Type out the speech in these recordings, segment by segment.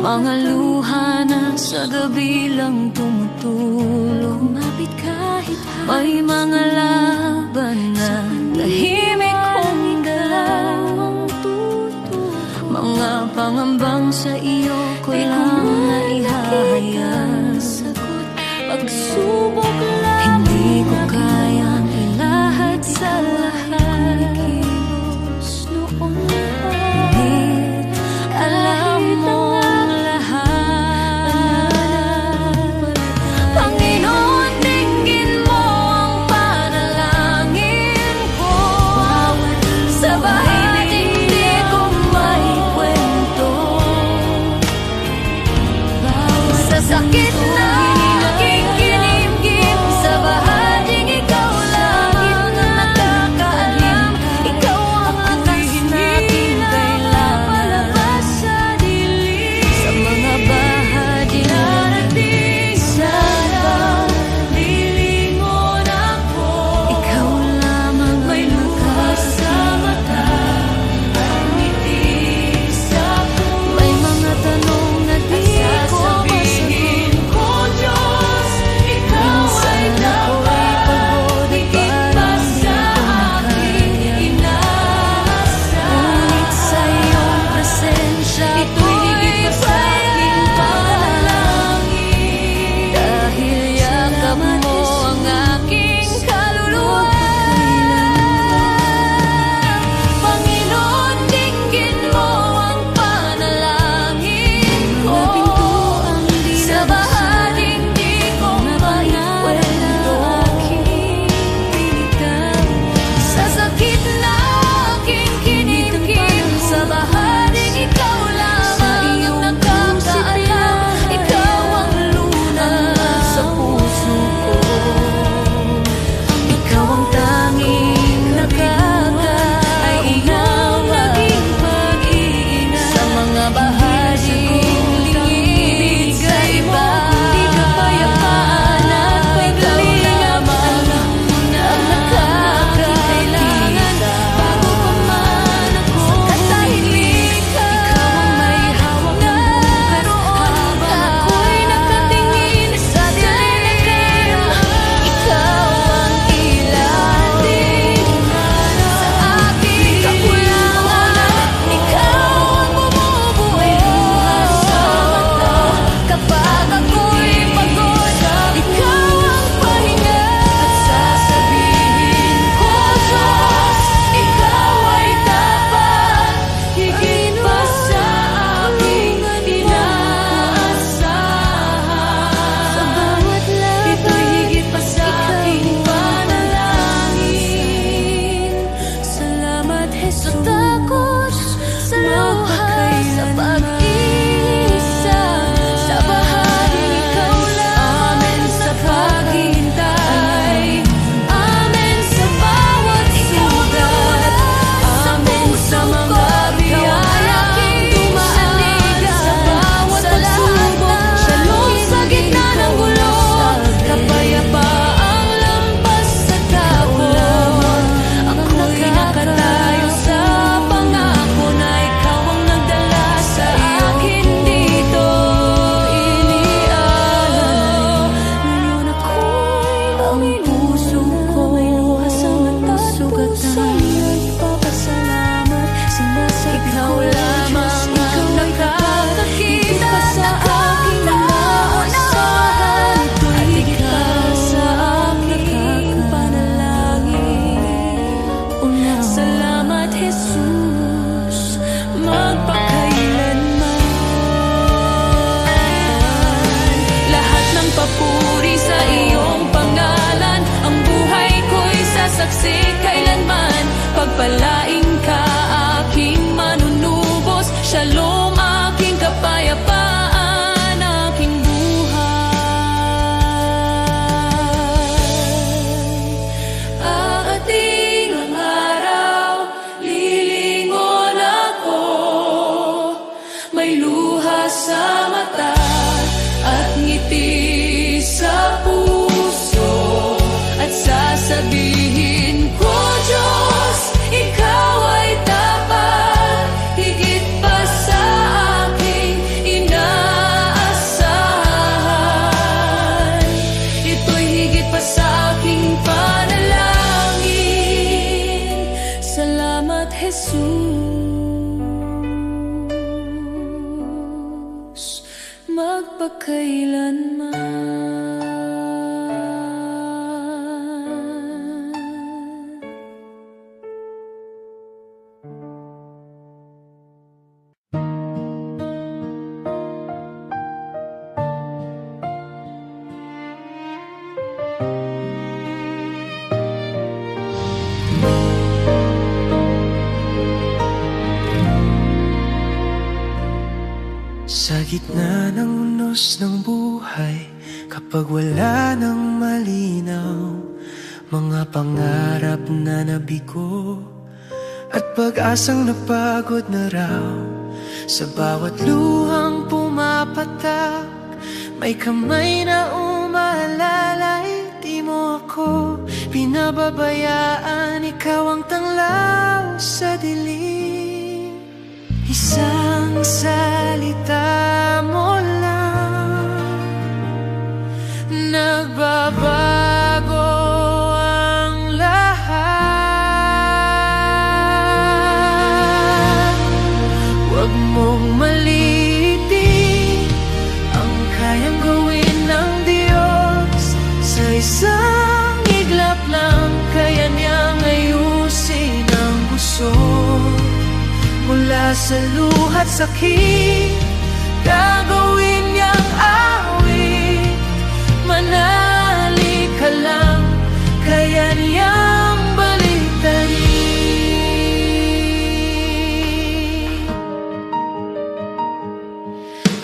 Mga luha na sa gabi lang tumutulong. Lumapit kahit may mga laban na tahimik kong dala. Mga pangambang sa iyo ko lang naihahayag. Pagsubok lang hindi ko kayang ilahad sa lahat. Ngunit alam mo ang lahat. Panginoon, dinggin mo ang panalangin ko. Sa bahid hindi ko may kwento. Sa sakit na aking kinimkim, sa bahading ikaw lang ang nakakaalam. Ikaw ang akas na aking kailangan. Sa dilim, sa mga bahading narating sana lilingon ako. Ikaw lamang may luha sa mata at ngiti sa puso. May mga tanong na di ko masagot. Diyos, ikaw ay dapat higit pa sa aking inaasa. Ngunit sa iyong presensya ito'y higit pa sa aking panalangin. Dahil yakap mo ang aking kaluluwa. Panginoon, dinggin mo ang panalangin ko. Sa bahading di ko maikwento. Sa sakit na aking kinimkim, sa bahading ikaw lamang ang nakakaalam. Ikaw ang lunas sa puso ko. Ikaw ang tanging nakakaalam. Naging pag-iingat sa mga bahaging lingid sa iba. Di kapayapaan at pagkalinga lamang ang nakakailangan. Bago pa man ako sa katahimikan, ikaw ang may hawak ng bukas habang ako'y nakatingin sa dilim. Ikaw ang ilalim sa aking kakulangan. Ikaw ang bumubuhay sa mata kapag ako'y pagod. Ikaw ang pahinga at sasabihin ko, Diyos, ikaw ay dapat higit pa sa aking inaasahan. Sa bawat laban, ito'y higit pa sa aking panalangin. Salamat, Jesus. Sa takot, sa luha, sa pag-iisa, sa bahaging ikaw lang. Amen sa paghihintay. Amen sa bawat sugat. Amen sa mga biyayang dumaaliga. Sa bawat pagsubok, shalom sa gitna ng gulo. Kapayapaang lampas sa tapon. Ako'y nakatayo sa pangako na ikaw ang nagdala sa akin dito. Iniaalay ngayon ako'y ang puso ko may luha sa mata sugatan. Papasalamat, sinasabi ikaw lamang ang nakakakita sa aking naunawahan. At ikaw sa aking panalangin. Salamat, Jesus, magpakailanman. Lahat ng papuri sa iyong pangalan. Ang buhay ko'y sasaksi kailanman. Pagpalaing ka aking manunubos. Shalom aking kapayapaan, aking buhay. Aating ang araw, lilingon ako. May luha sa mata at ngiti sa puso. At sasabihin ko, Salamat, Jesus, magpakailanman. Sa gitna ng unos ng buhay, kapag wala nang malinaw, mga pangarap na nabigo at pag-asang napagod na raw. Sa bawat luhang pumapatak, may kamay na umalalay. Di mo ako pinababayaan, ikaw ang tanglaw sa dilim. Isang salita mo lang, nagbabago ang lahat. Huwag mong maliitin ang kayang gawin ng Diyos. Sa isang iglap lang, kaya niyang ayusin ang gusot. Mula sa luha't sakit, gagawin niyang awit. Manali ka lang, kaya niyang baliktarin.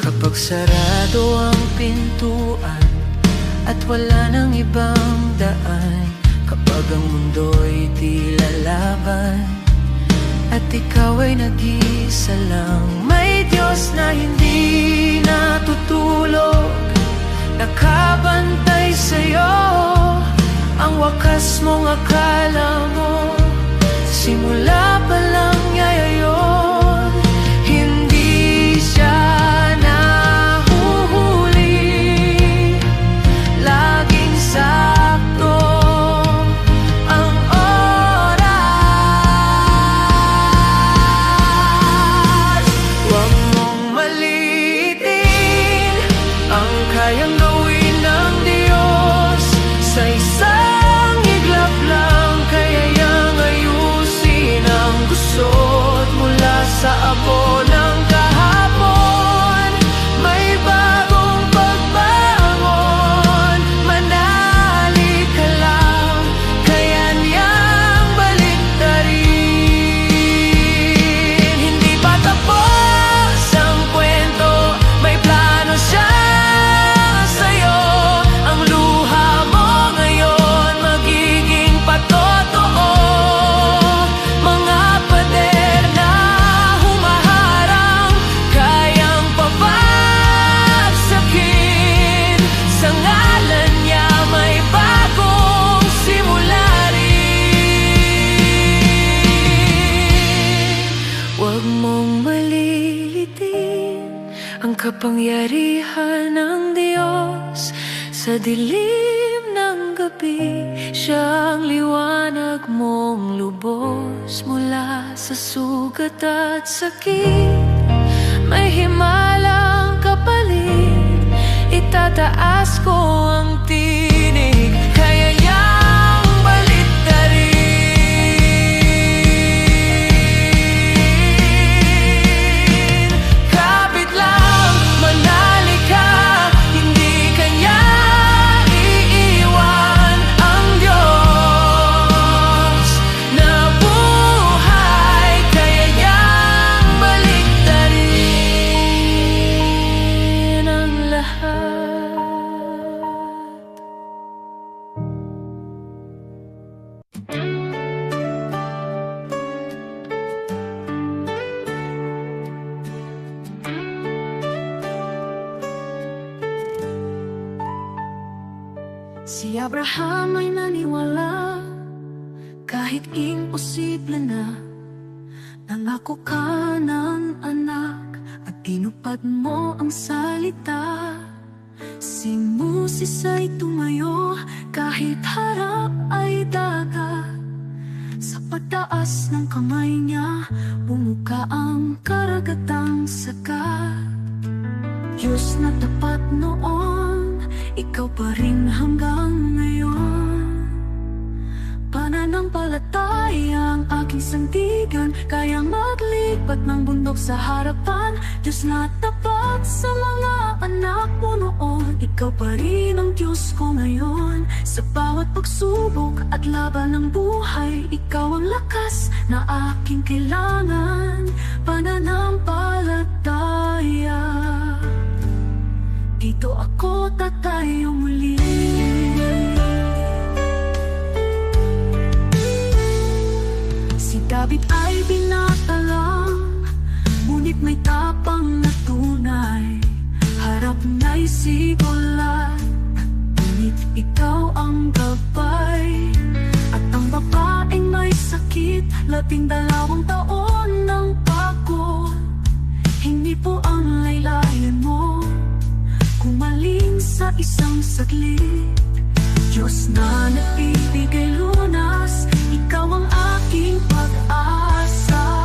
Kapag sarado ang pintuan at wala nang ibang daan, kapag ang mundo'y tila laban at ikaw ay nag-isa lang, may Diyos na hindi natutulog, nakabantay sa'yo. Ang wakas mong akala mo, simula pa lang niya yun. Hindi siya nahuhuli, laging sakto ang oras. Huwag mong maliitin ang kayang gawin ng Diyos. Sa isang iglap lang, kaya niyang ayusin ang gusot. Mula sa abo ng kahapon, may bagong pagbangon. Manali ka lang, kaya niyang baliktarin. Hindi pa tapos ang kwento, may plano siya sa'yo. Ang luha mo ngayon magiging patotoo. Mga pader na humaharang, kayang pabagsakin. Sa ngalan niya may bagong simula rin. Huwag mong malilitin ang kapangyarihan ng Diyos. Sa dilim ng gabi, siya ang liwanag mong lubos. Mula sa sugat at sakit, may himalang kapalit. Itataas ko ang tinig, kaya niyang baliktarin. Kapit lang, manali ka, hindi kanya iiwan ang Diyos na buhay, kaya niyang baliktarin ang lahat. Si Abraham ay naniwala kahit imposible na. Nangako ka ng anak at tinupad mo ang salita. Si Moses ay tumayo kahit harap ay dagat. Sa pagtaas ng kamay niya, bumuka ang karagatang sagat. Diyos na tapat noon, ikaw pa rin hanggang ngayon. Pananampalataya ang aking sandigan, kayang maglipat ng bundok sa harapan. Diyos na tapat sa mga anak mo noon, ikaw pa rin ang Diyos ko ngayon. Sa bawat pagsubok at laban ng buhay, ikaw ang lakas na aking kailangan. Pananampalataya, dito ako tatayo muli. Si David ay binatalang, ngunit may tapang na tunay. Harap na'y sigolat, ngunit ikaw ang gabay. At ang babaeng may sakit, 12 taon ng pagod. Hindi po ang laylayan mo kumaling sa isang saglit. Diyos na nagbibigay lunas, ikaw ang aking pag-asa.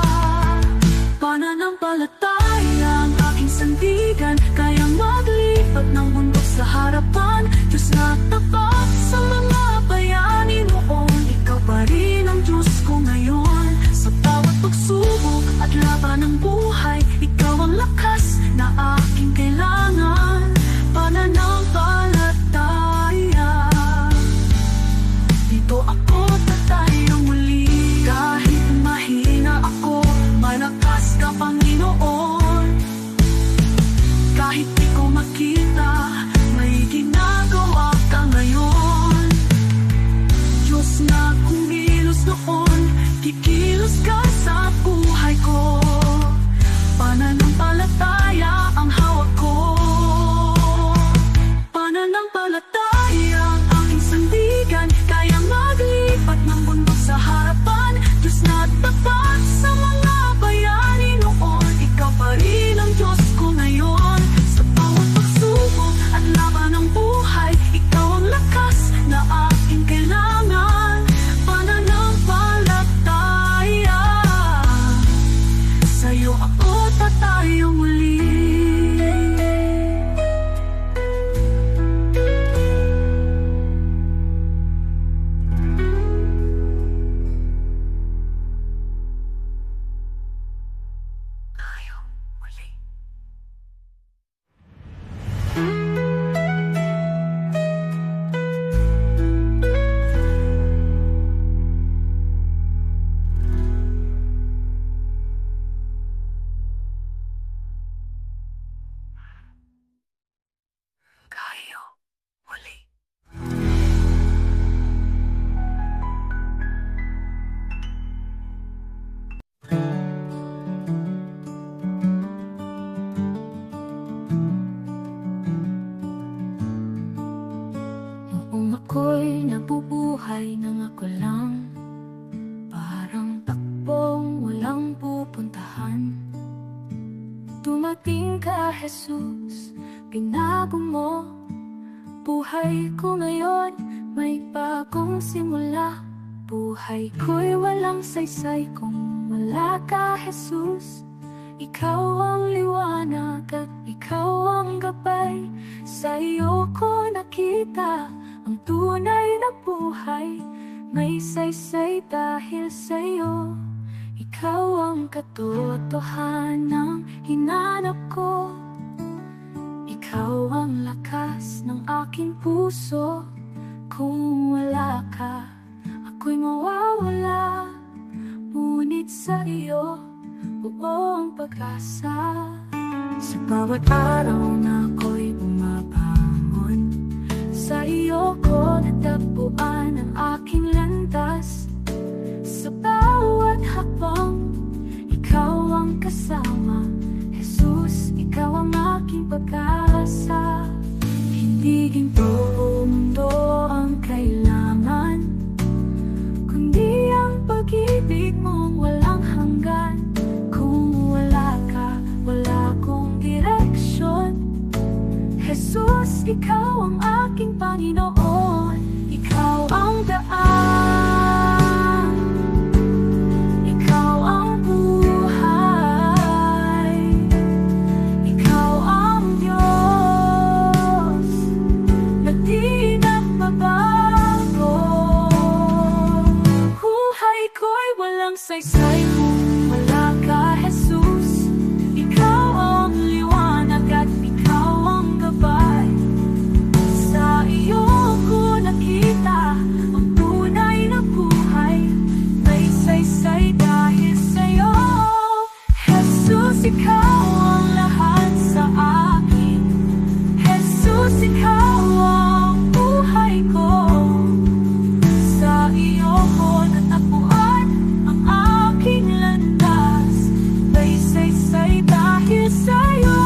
Pananampalataya ang aking sandigan, kayang maglipat ng bundok sa harapan. Diyos na tapat sa mga bayani noon, ikaw pa rin ang Diyos ko ngayon. Sa bawat pagsubok at laban ng buhay, ikaw ang lakas na aking kailangan. Pananampalataya, dito ako tatayo muli. Kahit mahina ako, malakas ka Panginoon. Kahit di ko makita, may ginagawa ka ngayon. Diyos na kumilos noon, kikilos ka sa buhay ko. Pananampalataya ang hawak ko. Pananampalataya ang aking sandigan, kayang maglipat ng bundok sa harapan. Diyos na tapat sa mga bayani noon, ikaw pa rin ang Diyos ko ngayon. Sa bawat pagsubok at laban ng buhay, ikaw ang lakas na aking kailangan. Pananampalataya, sa'yo ako tatayo muli. Tayo muli. Noong ako'y nabubuhay nang ako lang, parang takbong walang pupuntahan. Dumating ka, Jesus, binago mo buhay ko ngayon, may bagong simula. Buhay ko'y walang saysay kung wala ka, Jesus. Ikaw ang liwanag at ikaw ang gabay. Sa iyo ko nakita ang tunay na buhay. May saysay dahil sa iyo. Ikaw ang katotohanang hinanap ko. Ikaw ang lakas ng aking puso. Kung wala ka, ako'y mawawala. Ngunit sa iyo, buong pag-asa. Sa bawat araw na ako'y bumabangon, sa iyo ko natagpuan ang aking landas. Sa bawat hakbang, ikaw ang kasama. Jesus, ikaw ang aking pag-asa. Hindi ginto o mundo ang kailangan, kundi ang pag-ibig mong walang hanggan. Kung wala ka, wala akong direksyon. Jesus, ikaw ang aking Panginoon. Ikaw ang daan kung wala ka, Jesus. Ikaw ang liwanag at ikaw ang gabay. Sa iyo ko nakita ang tunay na buhay. May saysay dahil sa'yo, Jesus. Ikaw ang lahat sa akin, Jesus. Ikaw ang buhay ko. Sa iyo ko natagpuan ang aking landas. May saysay dahil sa'yo.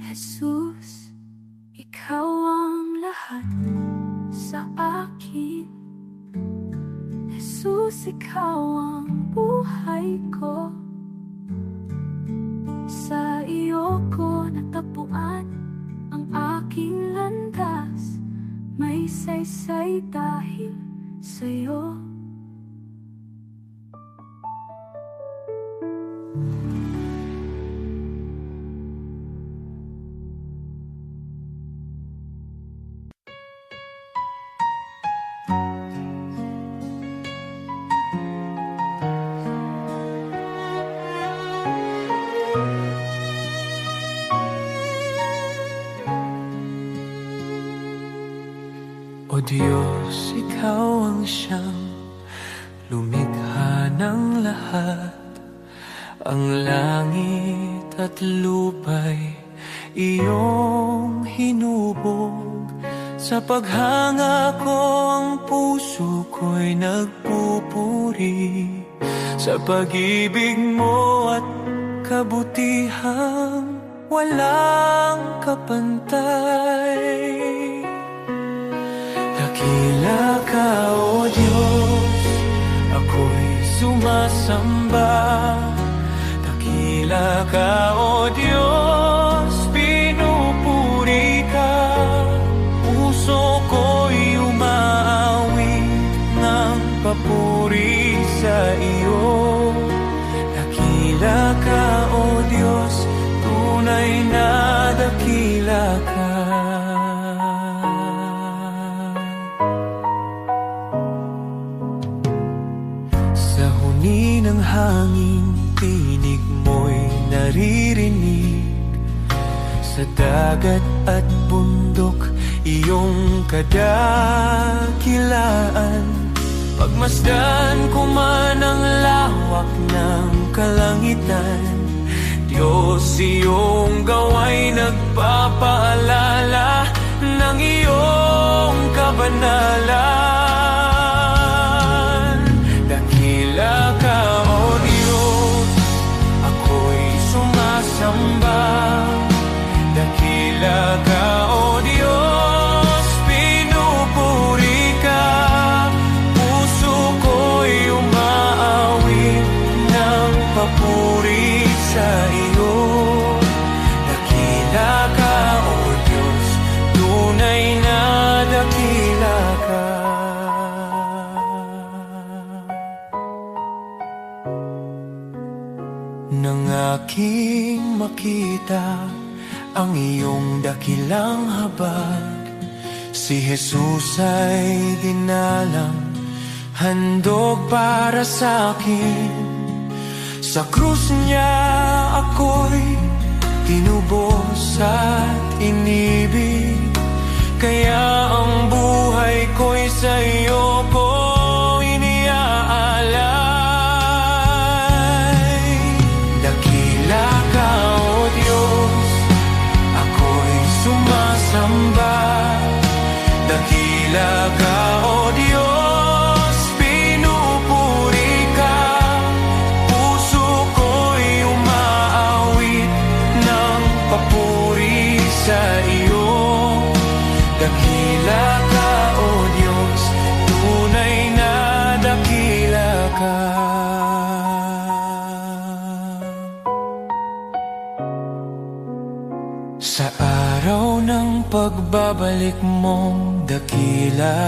Jesus, ikaw ang lahat sa akin. Jesus, ikaw ang buhay ko. Sa iyo ko natagpuan ang aking landas. May saysay dahil sa'yo. O Diyos, Ikaw ang siyang lumikha ng lahat. Ang langit at lupa'y iyong hinubog. Sa paghanga ko ang puso ko'y nagpupuri sa pag-ibig mo at kabutihang walang kapantay. Dakila ka, O Diyos, ako'y sumasamba. Dakila ka, O Diyos, pinupuri ka. Puso ko'y umaawit ng papuri sa iyo. Dakila ka, O Diyos, tunay na dakila ka. Ng hangin, tinig mo'y naririnig. Sa dagat at bundok, iyong kadakilaan. Pagmasdan ko man ang lawak ng kalangitan, Diyos, iyong gawa'y nagpapaalala ng iyong kabanalan. Dakila ka, O Diyos, ako'y sumasamba. Dakila ka, O Diyos, pinupuri ka. Puso ko'y umaawit ng papuri sa iyo. Dakila ka, O Diyos, tunay na dakila ka. Nang aking makita ang iyong dakilang habag, si Jesus ay dinalang, handog para sa akin. Sa krus niya ako'y tinubos at inibig, kaya ang buhay ko'y sa iyo ko iniaalay. Dakila ka, O Diyos, ako'y sumasamba. Dakila ka, O Diyos, pinupuri ka. Puso ko'y umaawit ng papuri sa iyo. Dakila ka, O Diyos, tunay na dakila ka. Sa araw ng pagbabalik mong dakila,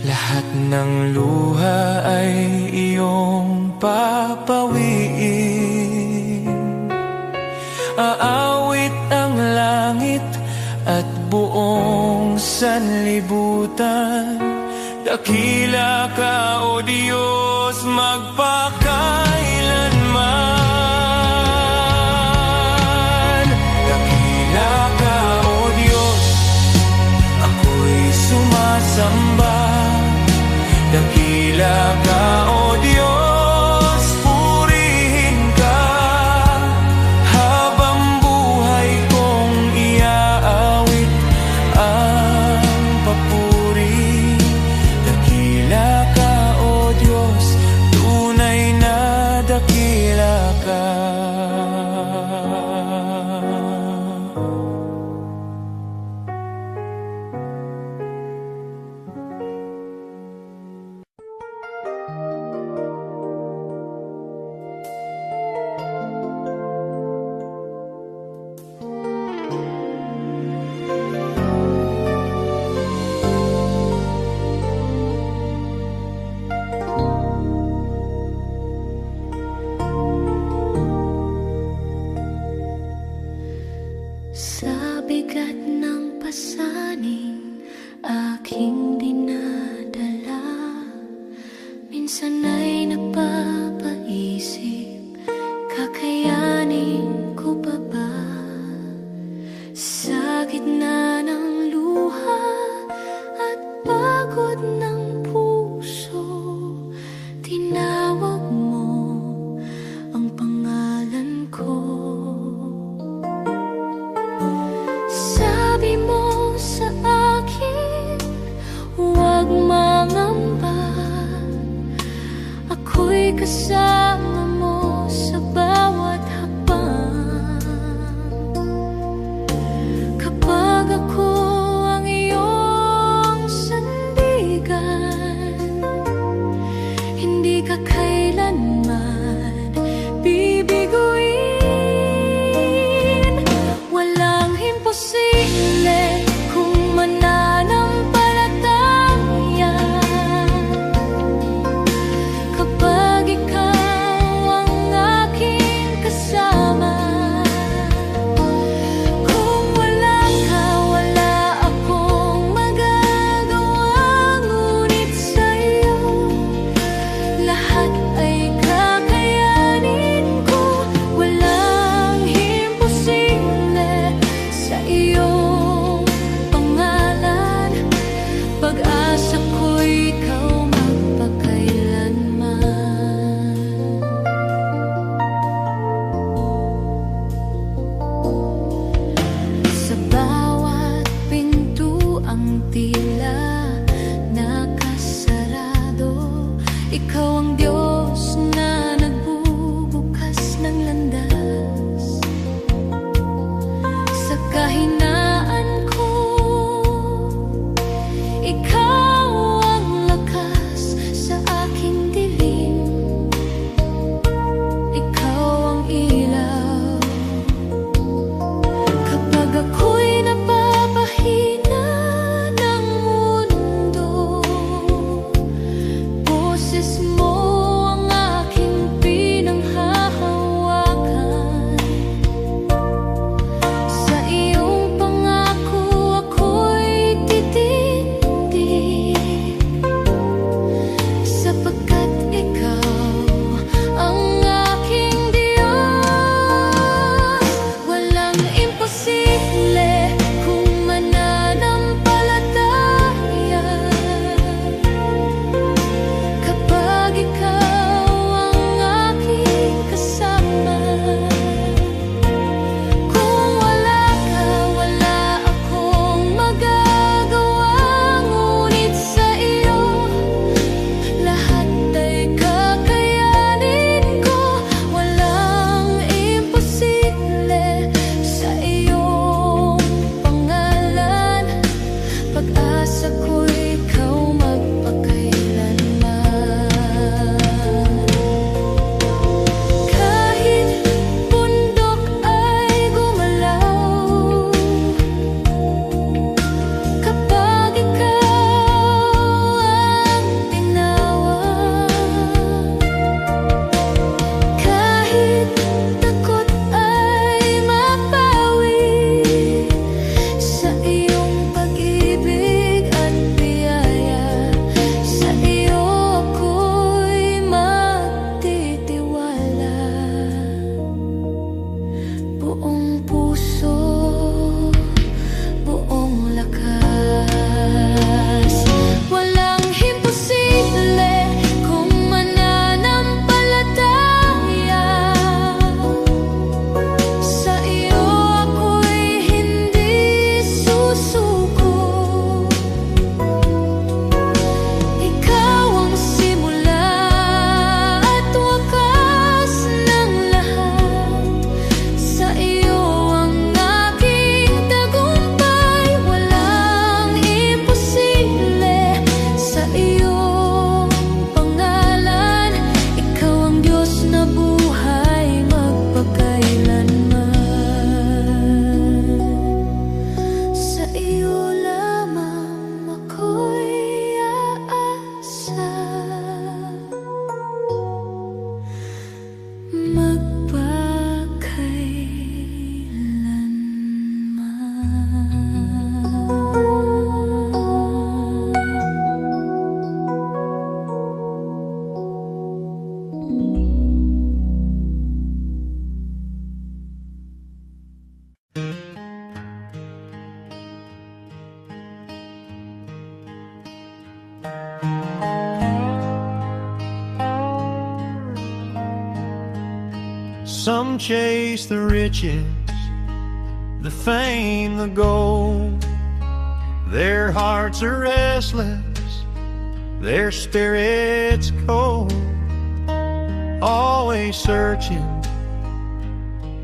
lahat ng luha ay iyong papawiin. Aawit sanlibutan. Dakila ka, O Diyos, magpakailanman. Dakila ka, O Diyos, ako'y sumasamba. Dakila ka, O Diyos, purihin ka. Habang buhay kong iaawit ang papuri. Dakila ka, O Diyos, tunay na dakila ka. Sa bigat ng pasaning aking dinadala, minsan ay napapaisip, kakayanin ko pa ba? Sa gitna ng luha at pagod ng puso, tinawag mo ang pangalan ko. Sabi mo sa akin, huwag mangamba, ako'y kasama mo sa bawat hakbang. Kapag ako ang iyong sandigan, hindi ka kailanman bibiguin. Walang imposible kung mananampalataya. Kapag ikaw ang aking kasama, kung wala ka, wala akong magagawa. Ngunit sa'yo, lahat ay kakayanin ko. Walang imposible sa iyong pangalan. Pag-asa ko'y ikaw magpakailanman. Sa bawat pintuang tila nakasarado, ikaw ang Diyos na nagbubukas ng landas. Sa kahinaan ko, ikaw ang lakas sa aking dilim. Ikaw ang ilaw. Kapag ako'y napapahina ng mundo, boses mo ang aking pinanghahawakan. Sa iyong Some chase the riches, the fame, the gold. Their hearts are restless, their spirits cold. Always searching,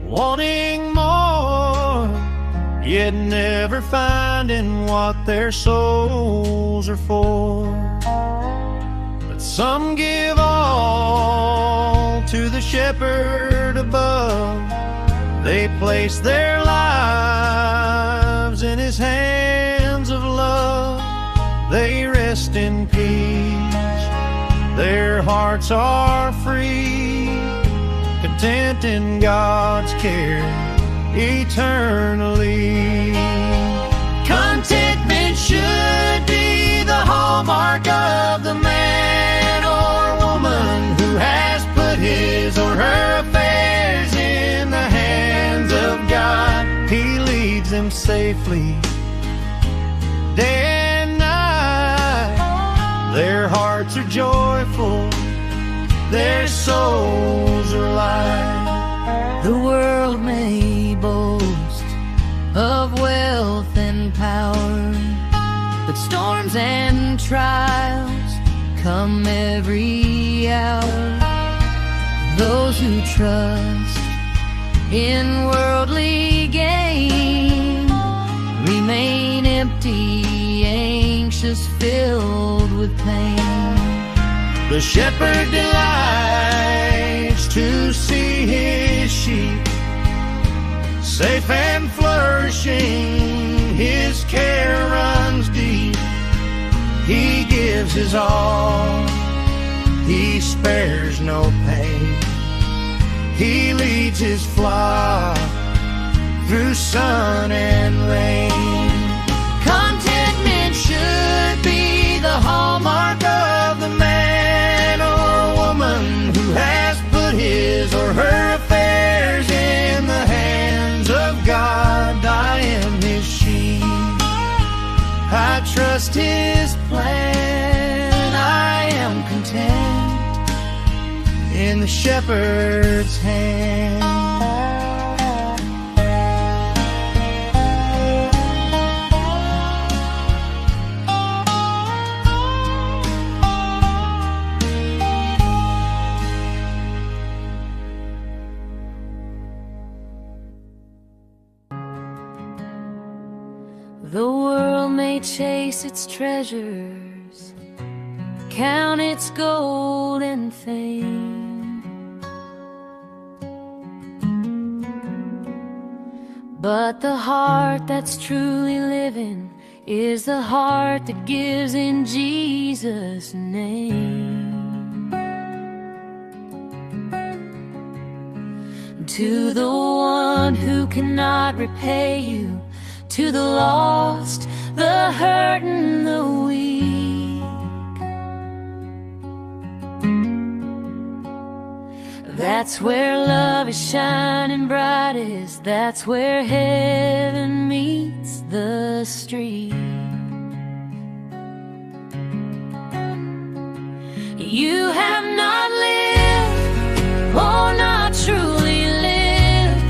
wanting more, yet never finding what their souls are for. But some give all to the shepherd above. They place their lives in his hands of love. They rest in peace, their hearts are free, content in God's care eternally. Contentment should be the hallmark of the man or woman who has put his or her affairs in the hands of God. He leads them safely day and night. Their hearts are joyful, their souls are light. The world may boast of wealth and power, but storms and trials come every hour. Those who trust in worldly gain remain empty, anxious, filled with pain. The shepherd delights to see his sheep safe and flourishing. His care runs deep. He gives his all, he spares no pain. He leads his flock through sun and rain. Contentment should be the hallmark of the man or woman who has put his or her affairs in the hands of God. I am his sheep, I trust his plan. I am content in the shepherd's hand. The world may chase its treasures, count its gold and fame, but the heart that's truly living is the heart that gives in Jesus' name. To the one who cannot repay you, to the lost, the hurt and the weak, that's where love is shining brightest. That's where heaven meets the street. You have not lived, oh, not truly lived,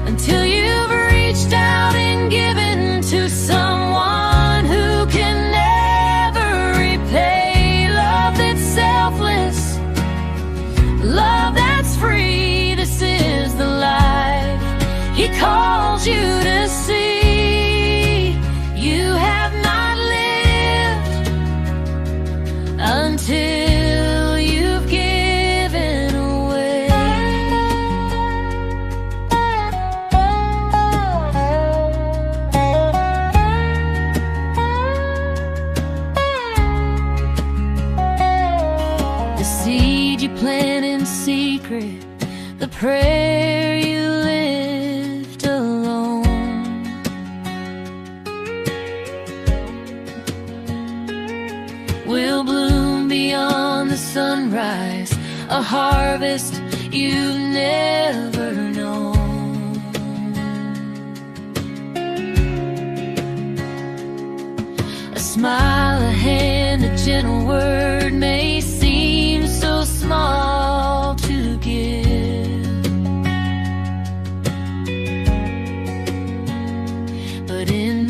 until you've reached out and given to someone who can never repay. Love that's selfless, love that's free. This is the life he calls you to see. You have not lived until you've given away. The seed you plant in secret, the prayer you lift alone, will bloom beyond the sunrise, a harvest you've never known. A smile, a hand, a gentle word may seem so small to give,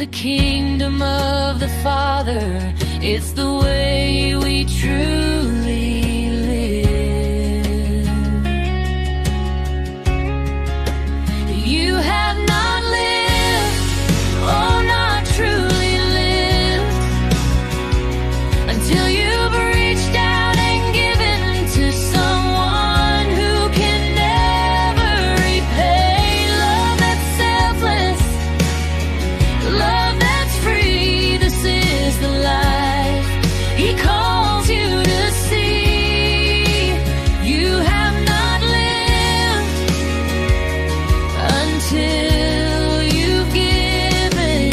the kingdom of the Father. It's the way we truly live. You have not lived, oh, not truly lived, until you've reached out and given to someone who can never repay. Love that's selfless, love that's free. This is the life He calls you to see. You have not lived until you've given.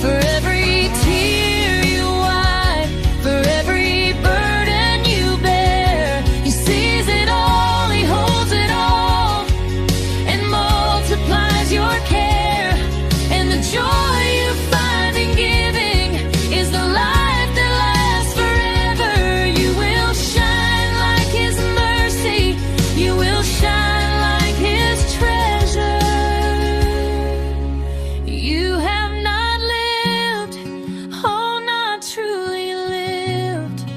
For every tear you wipe, for every burden you bear, He sees it all, He holds it all, and multiplies your care. And the joy you find in giving is the life that lasts forever. You will shine like His mercy, you will shine like His treasure. You have not lived, oh, not truly lived,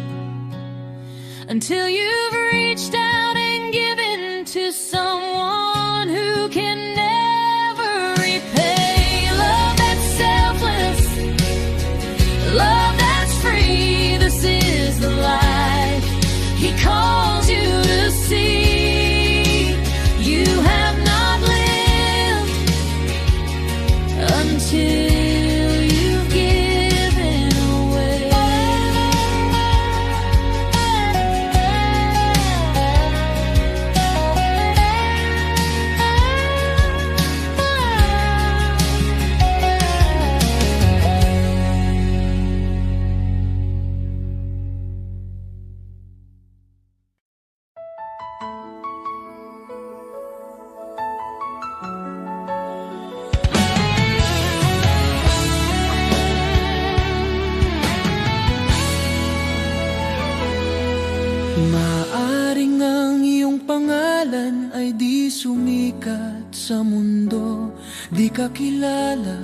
until you've reached out and given to someone who can never repay. Love that's selfless, love that's free. This is the life He calls you to see. You have not lived until you've given away. Maaring ang iyong pangalan ay di sumikat sa mundo, di ka kilala,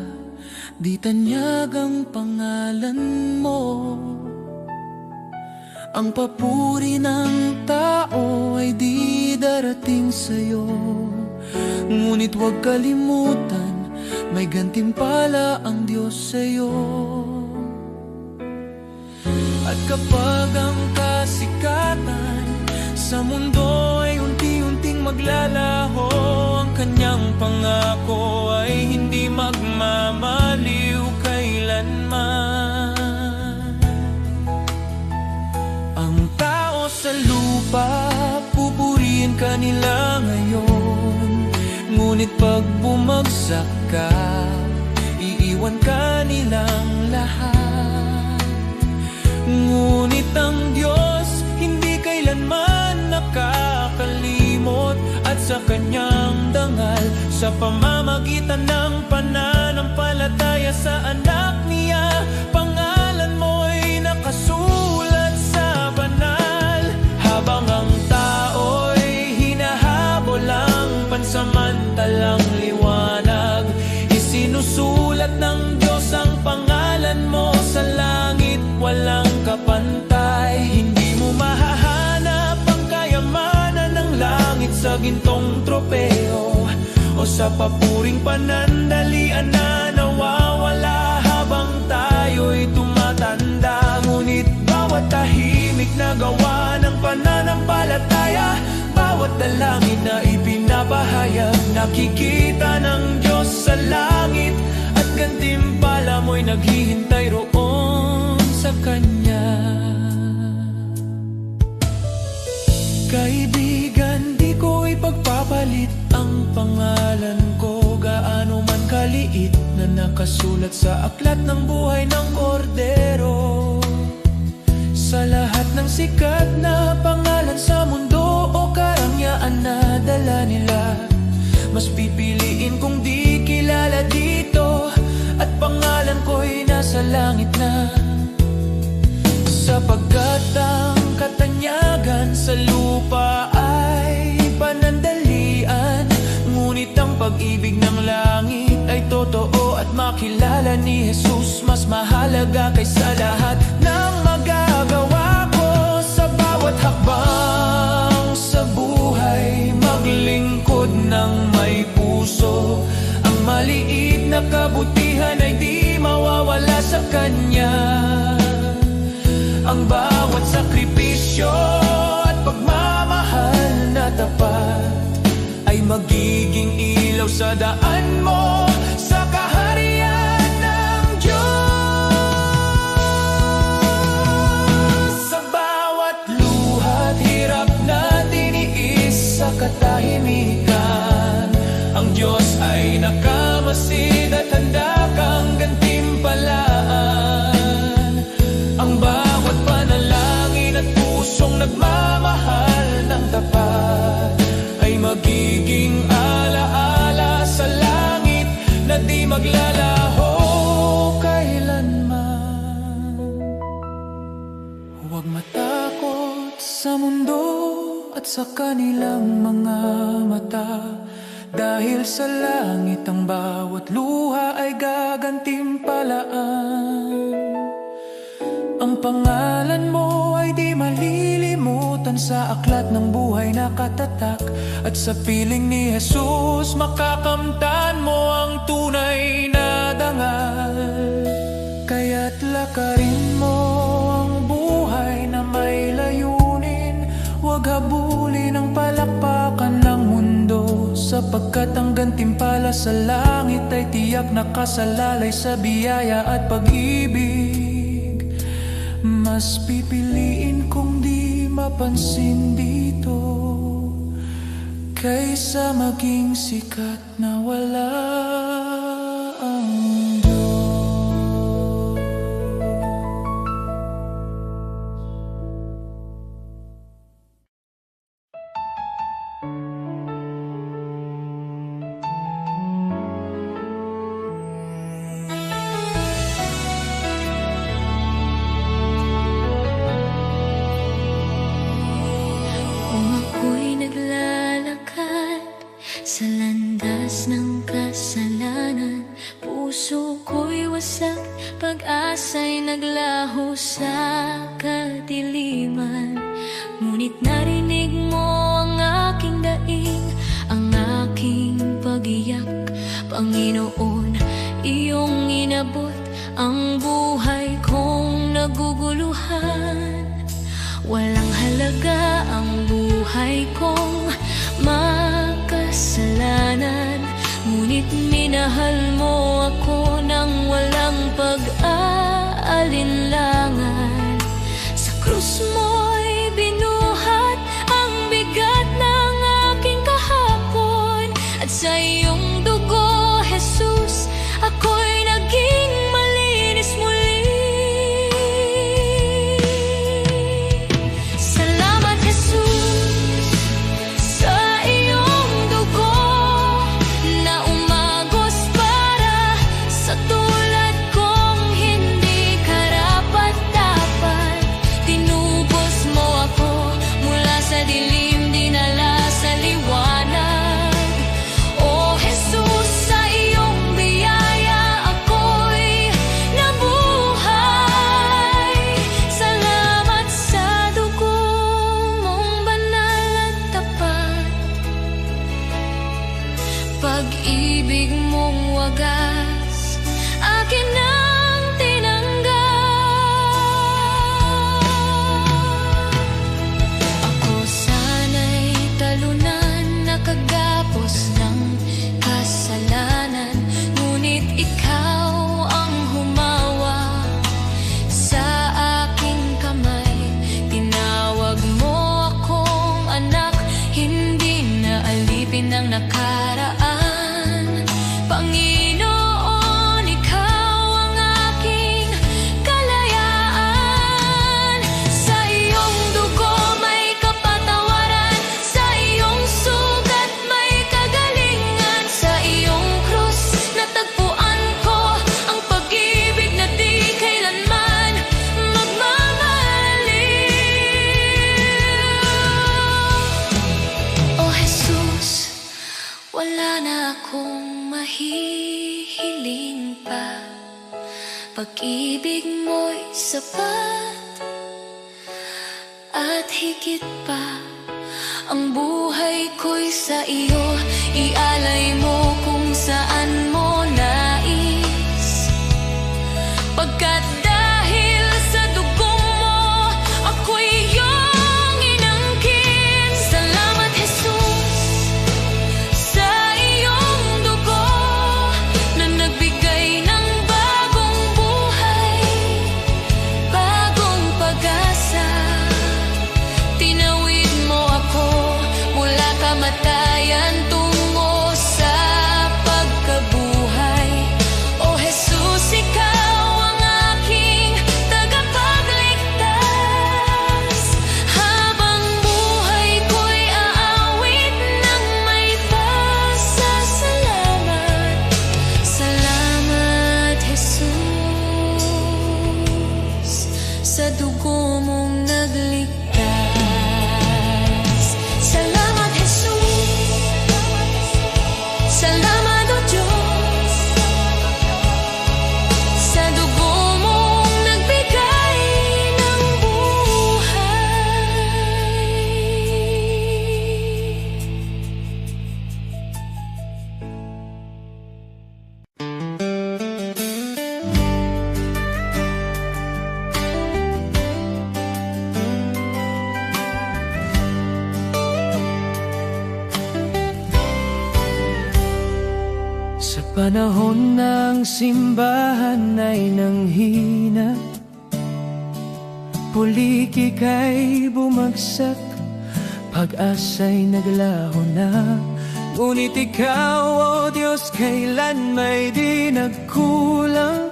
di tanyag ang pangalan mo. Ang papuri ng tao ay di darating sa'yo, ngunit huwag kalimutan, may gantimpala ang Diyos sa'yo. At kapag ang kasikatan sa mundo ay unti-unting maglalaho, ang kanyang pangako ay hindi magmamaliw kailanman. Ang tao sa lupa, pupurihin ka nila ngayon, ngunit pag bumagsak ka, iiwan ka nilang lahat. Ngunit ang Diyos hindi kailanman nakakalimot, at sa kanyang dangal, sa pamamagitan ng pananampalataya sa anak niya, pangalan mo'y nakasulat sa banal. Habang ang tao'y hinahabol ang pansamantalang liwanag, isinusulat ng Diyos ang pangalan mo sa langit, walang kapantay. Hindi mo mahahanap ang kayamanan ng langit sa gintong tropeo, o sa papuring panandalian na nawawala habang tayo'y tumatanda. Ngunit bawat tahimik na gawa ng pananampalataya, bawat dalangin na ipinapahayag, nakikita ng Diyos sa langit, at gantimpala mo'y naghihintay roon sa Kanya. Kaibigan, di ko ipagpapalit ang pangalan ko, gaano man kaliit, na nakasulat sa aklat ng buhay ng kordero. Sa lahat ng sikat na pangalan sa mundo o karangyaan na dala nila, mas pipiliin kong di kilala dito, at pangalan ko'y nasa langit na. Sapagkat ang katanyagan sa lupa ay panandali pag-ibig ng langit ay totoo at makilala ni Jesus mas mahalaga kaysa lahat ng magagawa ko sa bawat hakbang sa buhay. Maglingkod ng may puso, ang maliit na kabutihan ay di mawawala sa kanya. Ang bawat sakripisyo at pagmamahal na tapat ay magiging ilaw sa daan mo sa kaharian ng Diyos. Sa bawat luha at hirap na tiniis sa katahimikan, ang Diyos ay nakamasid at handa kang gantimpalaan. Ang bawat panalangin at pusong nagmamahal ng tapat ay magiging alaala sa langit na di maglalaho kailanman. Huwag matakot sa mundo at sa kanilang mga mata, dahil sa langit ang bawat luha ay gagantimpalaan. Ang pangalan mo ay di malilimutan sa aklat ng buhay na katatak, at sa piling ni Jesus makakamtan mo ang tunay na dangal. Kaya't lakarin mo ang buhay na may layunin, huwag habulin ang palakpakan ng mundo, sapagkat ang gantimpala sa langit ay tiyak nakasalalay sa biyaya at pag-ibig. Mas pipiliin kong di mapansin dito kaysa maging sikat na wala ang Diyos. Sa landas ng kasalanan, puso ko'y wasak, pag-asa'y naglaho sa kadiliman. Ngunit narinig mo ang aking daing, ang aking pag-iyak. Panginoon, iyong inabot ang buhay kong naguguluhan. Walang halaga ang buhay kong makasalanan, ngunit minahal mo ako ng walang pag-aalinlangan. Sa krus mo'y binuhat ang bigat ng aking kahapon, at sa iyong dugo, Jesus, ako'y naging malinis muli. Pag-ibig mong wagas, akin ang tinanggap. Ako sana'y talunan, nakagapos ng kasalanan, ngunit ikaw ang humawa sa aking kamay. Tinawag mo akong anak, hindi na alipin ng nakaraan. Panginoon, ikaw ang aking kalayaan. Sa iyong dugo may kapatawaran, sa iyong sugat may kagalingan. Sa iyong krus natagpuan ko ang pag-ibig na di kailanman magmamaliw. O Jesus, mahihiling pa. Pag-ibig mo'y sapat at higit pa. Ang buhay ko'y sa iyo, ialay mo kung saan mo nais. Pagkat dahil sa dugo mo, ako'y iyong inangkin. Salamat, Jesus, sa iyong dugo na nagbigay ng bagong buhay, bagong pag-asa. Tinawid mo ako mula kamatayan tungo sa pagkabuhay. O Jesus, ikaw ang aking tagapagligtas. Habang buhay ko'y aawit ng may pasasalamat. Salamat, Jesus, sa dugo mong nagligtas. Salamat, Jesus. Salamat, O Diyos, sa dugo mong nagbigay ng buhay. Sa panahon ng simbahan ay nanghina, pulikika'y bumagsak, pag-asa'y naglaho na. Ngunit ikaw, O Diyos, kailan may di nagkulang.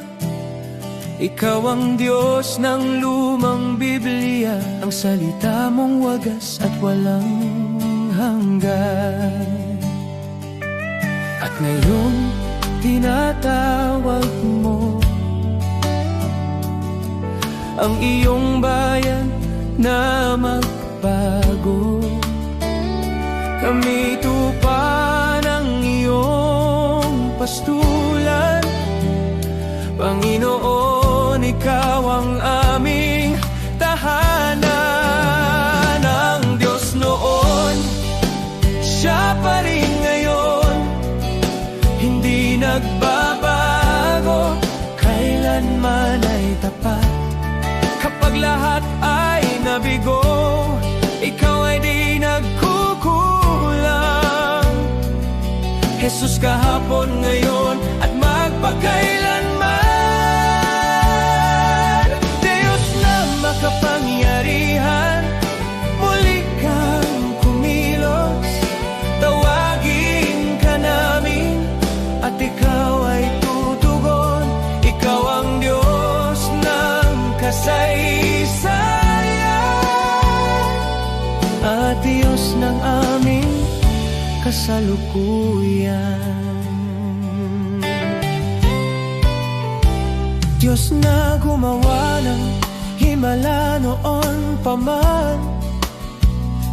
Ikaw ang Diyos ng lumang Biblia, ang salita mong wagas at walang hanggan. At ngayon, tinatawag mo ang iyong bayan na magbago. Kami tupa ng iyong pastulan, Panginoon, ikaw ang aming tahanan. Ang Diyos noon, siya pa rin ngayon, hindi nagbabago, kailanman ay tapat. Kapag lahat ay nabigo, ikaw ay di nagkukulang. Jesus, kahapon, ngayon at magpakailanman. Diyos na makapangyarihan, muli kang kumilos. Tawagin ka namin at ikaw ay tutugon. Ikaw ang Diyos ng kasaysayan at Diyos ng aming kasalukuyan. Diyos na gumawa ng himala noon pa man,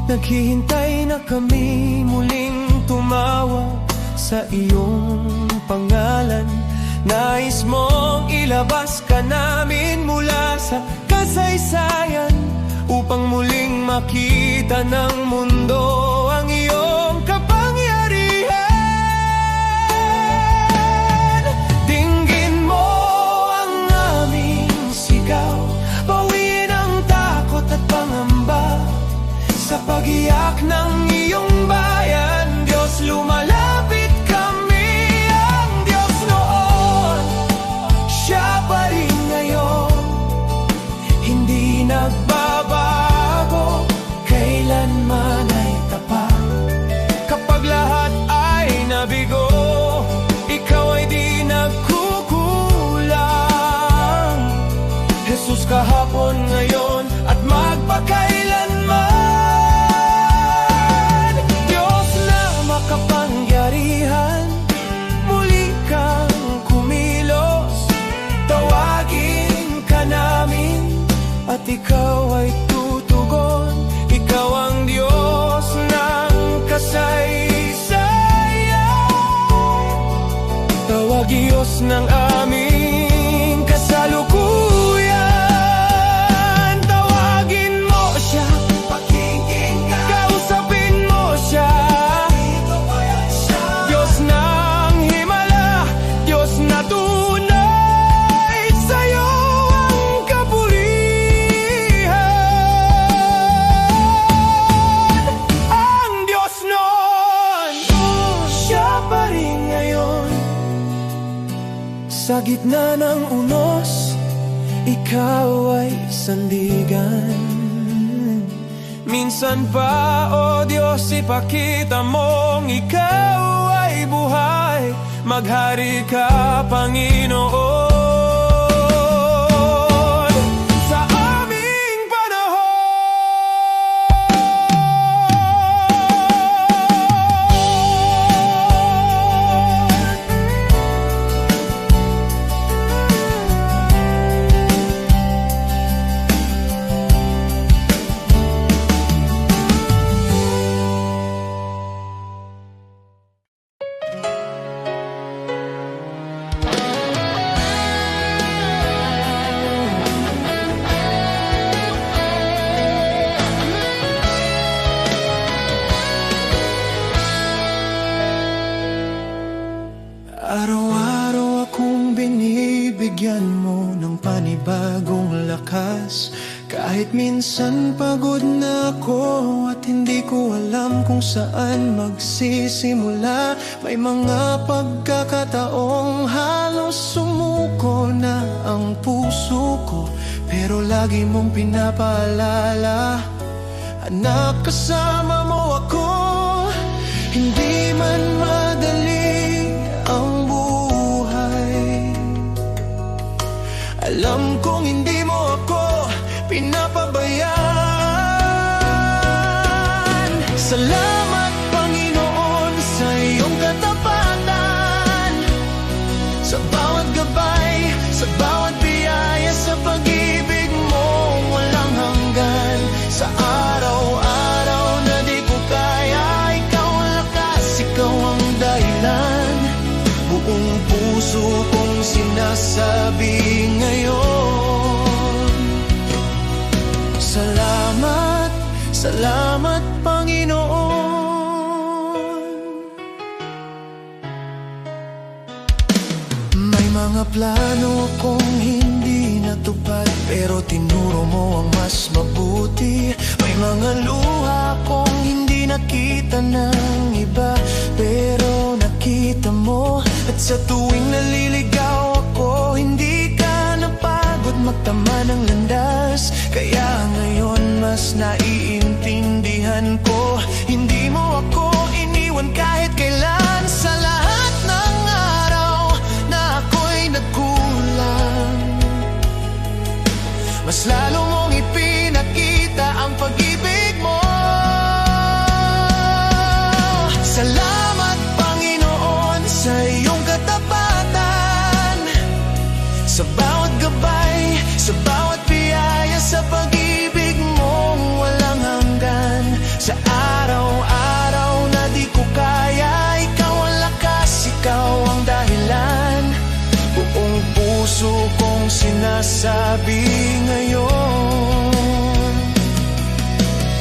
naghihintay na kami muling tumawag sa iyong pangalan. Nais mong ilabas ka namin mula sa kasaysayan, upang muling makita ng mundo ang iyong kapangyarihan. Dinggin mo ang aming sigaw, bawiin ang takot at pangamba. Sa pag-iyak ng iyong bayan, Diyos, lumalapit kami. Ang Diyos noon, siya pa rin ngayon, hindi nagbabago, kailanman ay ng aming kasalukuyan. Tawagin mo siya, pakikinggan, kausapin mo siya. Diyos ng himala, Diyos na tunay, sa'yo ang kapurihan. Ang Diyos noon, siya pa rin ngayon. Sa gitna ng unos, ikaw ay sandigan. Minsan pa, O Diyos, ipakita mong ikaw ay buhay. Maghari ka, Panginoon, sa aming panahon. Araw-araw akong binibigyan mo ng panibagong lakas. Kahit minsan pagod na ako at hindi ko alam kung saan magsisimula. May mga pagkakataong halos sumuko na ang puso ko, pero lagi mong pinapaalala, anak, kasama mo ako. Hindi man madali ang buhay, alam kong hindi mo ako pinapabayaan. Salamat, Panginoon, sa iyong katapatan, sa bawat gabay, sa bawat biyaya, sa pag-ibig mo walang hanggan. Sa araw-araw na di ko kaya, ikaw ang lakas, ikaw ang dahilan. Buong puso kong sinasabi ngayon, salamat, salamat, Panginoon. May mga plano akong hindi natupad, pero tinuro mo ang mas mabuti. May mga luha akong hindi nakita ng iba, pero nakita mo. At sa tuwing naliligaw ako, hindi ka napagod magtama ng landas. Kaya ngayon mas naiintindihan ko, hindi mo ako iniwan kahit kailan. Sa lahat ng araw na ako'y nagkulang, mas lalo mong ipinakita ang pag-ibig mo. Salamat, Panginoon, sa iyong katapatan, sa bawat gabay, sa bawat biyaya, sa pag-ibig mo walang hanggan. Sa araw-araw na di ko kaya, ikaw ang lakas, ikaw ang dahilan. Buong puso kong sinasabi ngayon,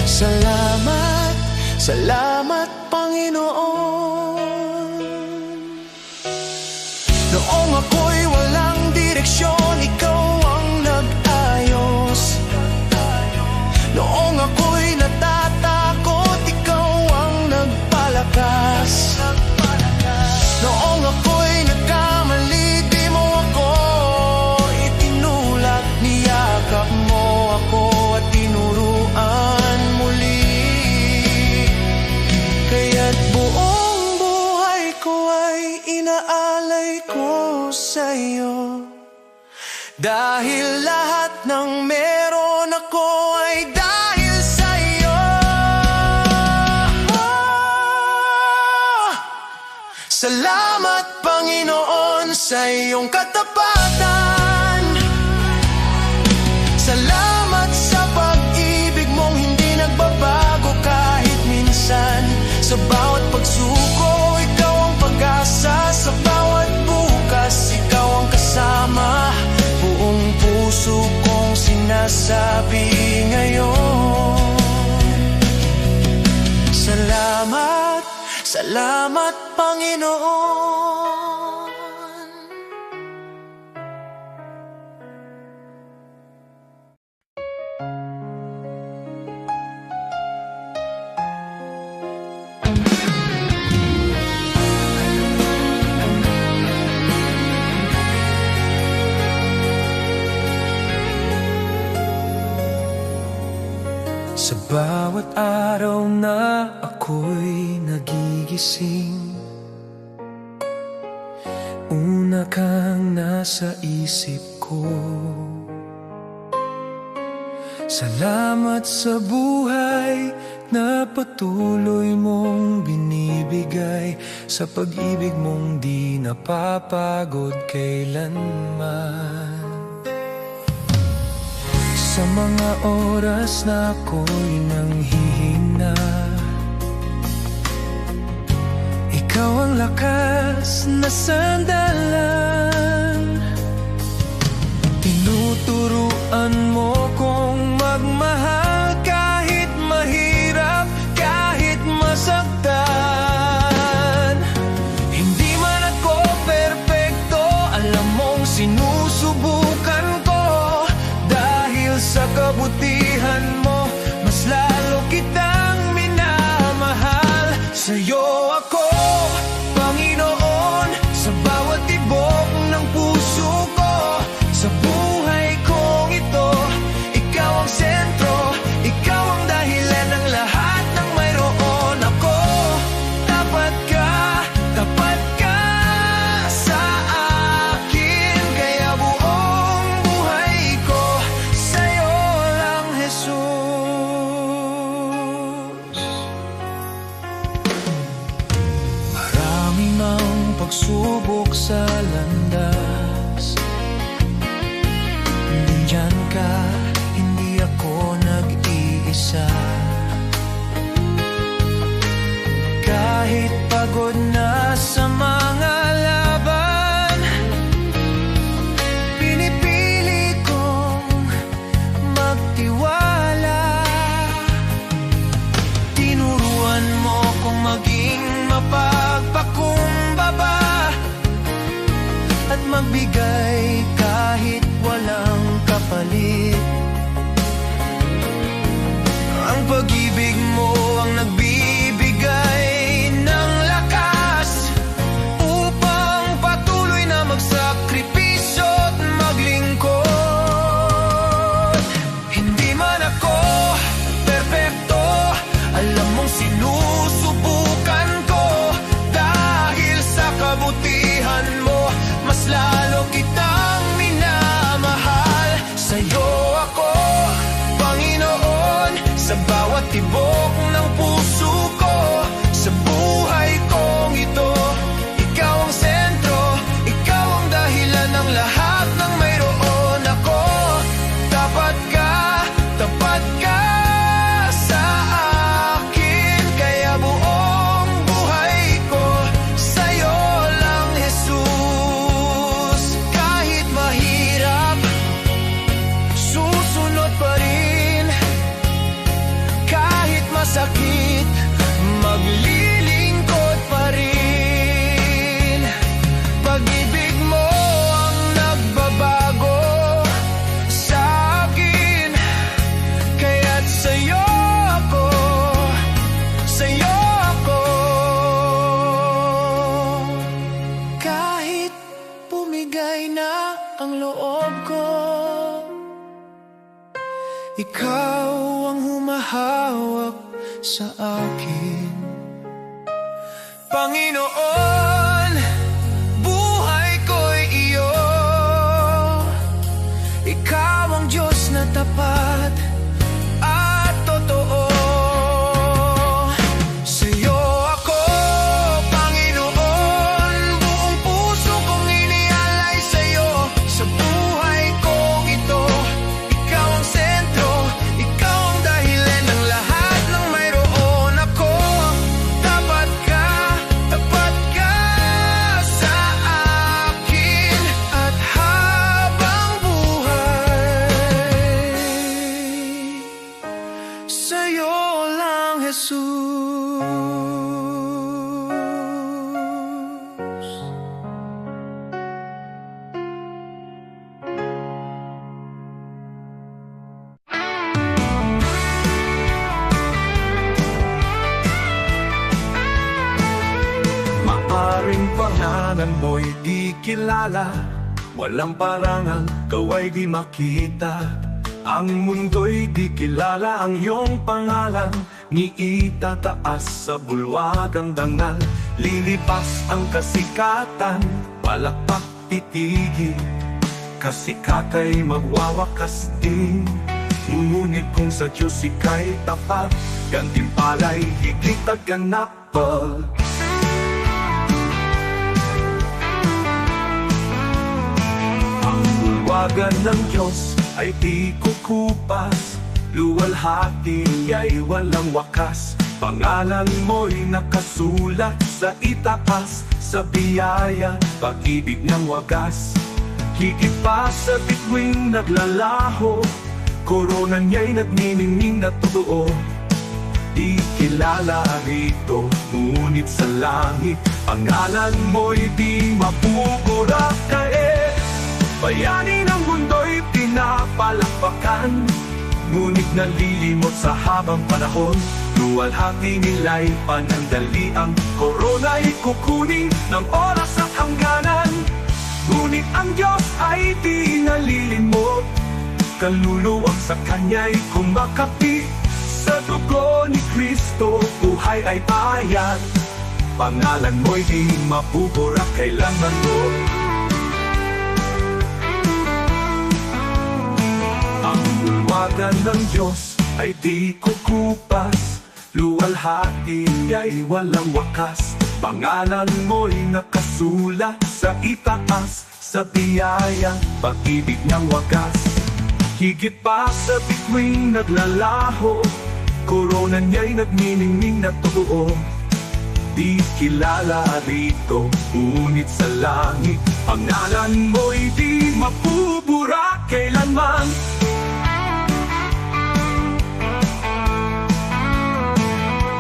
salamat, salamat, Panginoon. Noong ako'y walang direksyon, ikaw ang nag-ayos. Noong ako'y natatakot, ikaw ang nagpalakas. Noong ako'y nagkamali, di mo ako itinulak. Niyakap mo ako at tinuruan muli. Kaya't buong buhay ko ay inaalay ko sa'yo, dahil lahat ng meron ako ay dahil sa'yo. Salamat, Panginoon, sa iyong katapatan. Salamat sa pag-ibig mong hindi nagbabago kahit minsan. Sa bawat pagsuko, ikaw ang pag-asa. Sa bawat bukas, ikaw Salamat, salamat Panginoon. Sa bawat araw na ako'y nagigising, una kang nasa isip ko. Salamat sa buhay na patuloy mong binibigay, sa pag-ibig mong di napapagod kailanman. Sa mga oras na ako'y nanghihina, ikaw ang lakas na sandalan. Tinuturuan mo kong magmahal kahit mahirap, kahit masaktan. Hindi man ako perpekto, alam mong sinusubukan ko. Sa kabutihan mo, mas lalo kitang minamahal. Sa'yo ako, Panginoon, sa bawat tibok ng puso ko. Sa buhay kong ito, ikaw ang sentro, ikaw ang dahilan ng lahat ng mayroon ako. Tapat ka sa akin, kaya buong buhay ko sa'yo lang, Jesus. Marami mang pagsubok sa landas, nandyan ka, hindi ako nag-iisa. Kahit pagod na sa mga laban, pinipili kong magtiwala. Tinuruan mo kong maging mapagpakumbaba at magbigay kahit walang kapalit. Ang pag-ibig mo ang nagbibigay ng lakas upang patuloy na magsakripisyo at maglingkod. Hindi man ako perpekto, alam mong sinusubukan ko. Dahil sa kabutihan mo, mas lalo kitang minamahal. Sa'yo ako, Panginoon, sa bawat tibok ng puso ko. Sa buhay kong ito, ikaw ang sentro, ikaw ang dahilan ng lahat ng mayroon ako. Tapat ka sa akin, kaya buong buhay ko sa'yo lang, Jesus. Kahit mahirap, susunod pa rin. Kahit masakit, maglilingkod pa rin. Pag-ibig mo ang nagbabago sa akin, kaya't sa'yo ako, sa'yo ako. Kahit pumigay na ang loob ko, ikaw ang humahawak sa akin. Panginoon, buhay ko'y iyo. Ikaw ang Diyos na tapat at totoo. Sa'yo ako, Panginoon, buong puso kong inialay sa'yo. Sa buhay kong ito, ikaw ang sentro, ikaw ang dahilan ng lahat ng mayroon ako. Tapat ka ring pangalan mo'y di kilala, walang parangal, kaway di makita. Ang mundo'y di kilala ang iyong pangalan, ni itataas sa bulwagang dangal. Lilipas ang kasikatan, palakpak titigil, kasikatay magwawakas din. Ngunit kung sa Diyos ika'y tapat, gantimpala'y higit at ganapal. Ang bulwagan ng Diyos ay di kukupas, luwalhati ay walang wakas. Pangalan mo'y nakasulat sa itaas, sa biyaya, pag-ibig ng wagas. Higit pa sa bituing naglalaho, korona niya'y nagniningning na totoo. Di kilala rito, ngunit sa langit, pangalan mo'y di mapupura. Kaya bayani ng mundo'y pinapalakpakan, ngunit nalilimot sa habang panahon. Luwalhati nila'y panandali, ang korona'y kukunin ng oras at hangganan. Ngunit ang Diyos ay di nalilimot, kaluluwang sa Kanya'y kumakapi. Sa dugo ni Kristo, buhay ay bayad. Pangalan mo'y di mapupura kailanman mo. Ang bulwagan ng Diyos ay di kukupas, luwalhati ay walang wakas. Pangalan mo'y nakasulat sa itaas, sa biyaya, pag-ibig ng wagas. Higit pa sa bituing naglalaho, korona niya'y nagniningning na totoo. Di kilala rito, ngunit sa langit, pangalan mo'y di mapupura kailanman.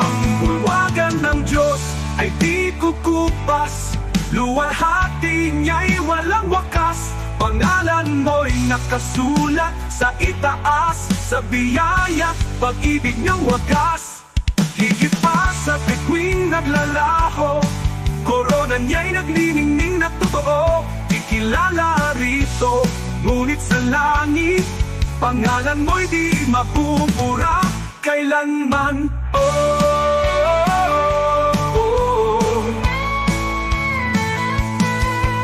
Ang bulwagan ng Diyos ay di kukupas, luwalhati niya'y walang wakas. Pangalan mo'y nakasulat sa itaas, sa biyaya, pag-ibig ng wagas. Higit pa sa bituing naglalaho, korona niya'y nagniningning na totoo. Di kilala rito, ngunit sa langit, pangalan mo'y di mapupura kailanman.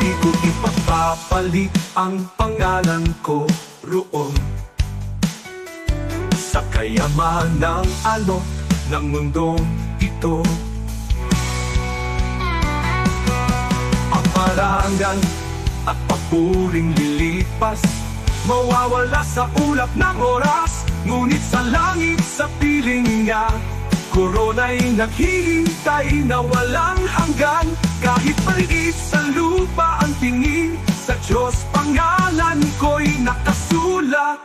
Di ko ipapapalit ang pangalan ko roon sa kayamanang alok ng mundong ito. Ang parangal at papuring lilipas, mawawala sa ulap ng oras. Ngunit sa langit, sa piling niya, korona'y naghihintay na walang hanggan. Kahit maliit sa lupa ang tingin, sa Diyos pangalan ko'y nakasulat.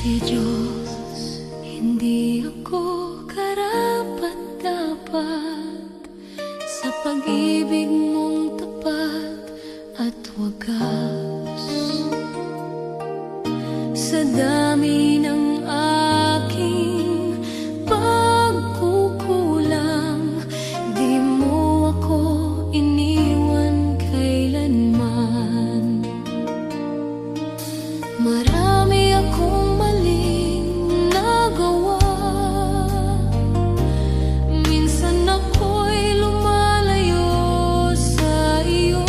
Di Diyos, hindi ako karapat-dapat sa pag-ibig mong tapat at wagas. Sa dami ng aking pagkukulang, di mo ako iniwan kailanman. Marami akong maling nagawa, minsan ako'y lumalayo sa iyo.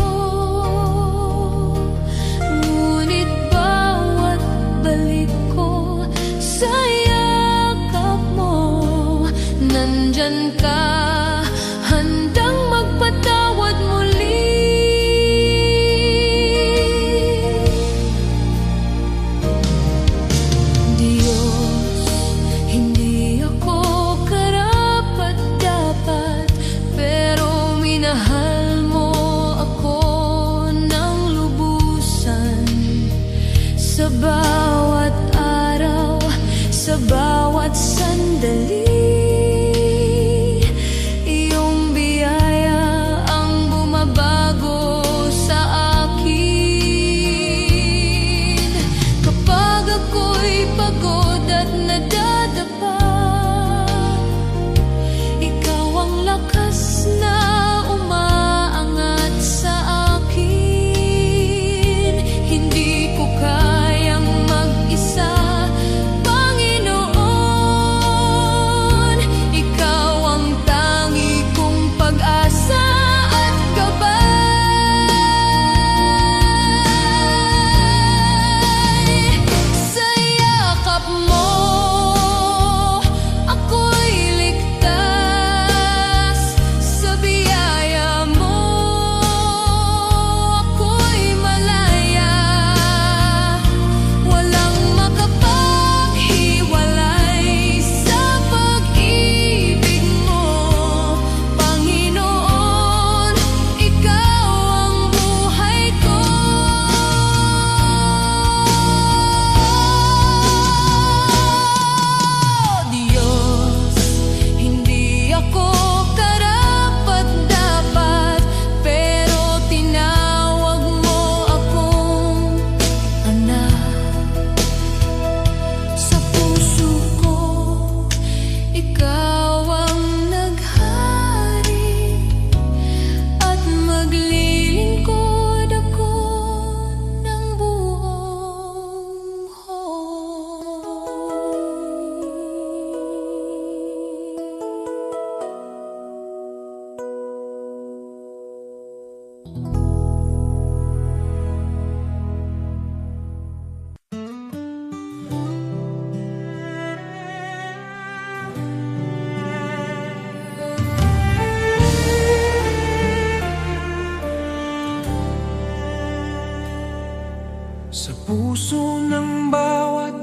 Sa puso ng bawat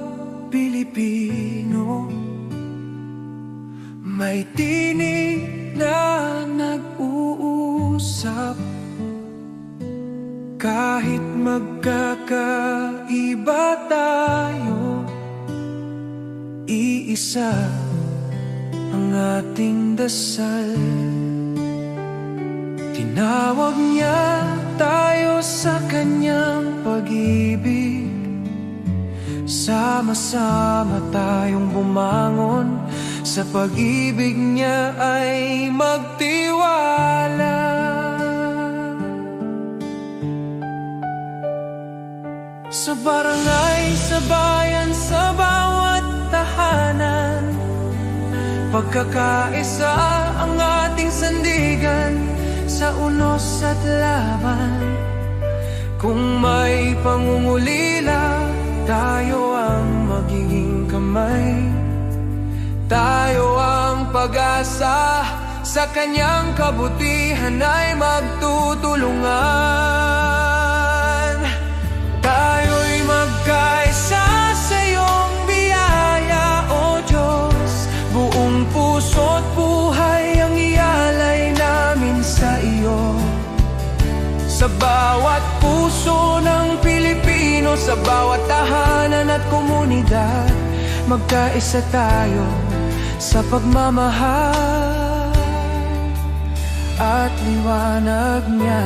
Pilipino, may tinig na nag-uusap. Kahit magkakaiba tayo, iisa ang ating dasal. Tinawag niya tayo sa kanyang pag-ibig. Sama-sama tayong bumangon, sa pag-ibig niya ay magtiwala. Sa barangay, sa bayan, sa bawat tahanan, pagkakaisa ang ating sandigan. Sa unos at laban, kung may pangungulila, tayo ang magiging kamay. Tayo ang pag-asa, sa kanyang kabutihan ay magtutulungan. Tayo'y magkaisa sa iyong biyaya, O Diyos. Buong puso't buhay ang ialay namin sa iyo. Sa bawat puso ng Pilipino, sa bawat tahanan at komunidad, magkaisa tayo sa pagmamahal at liwanag niya.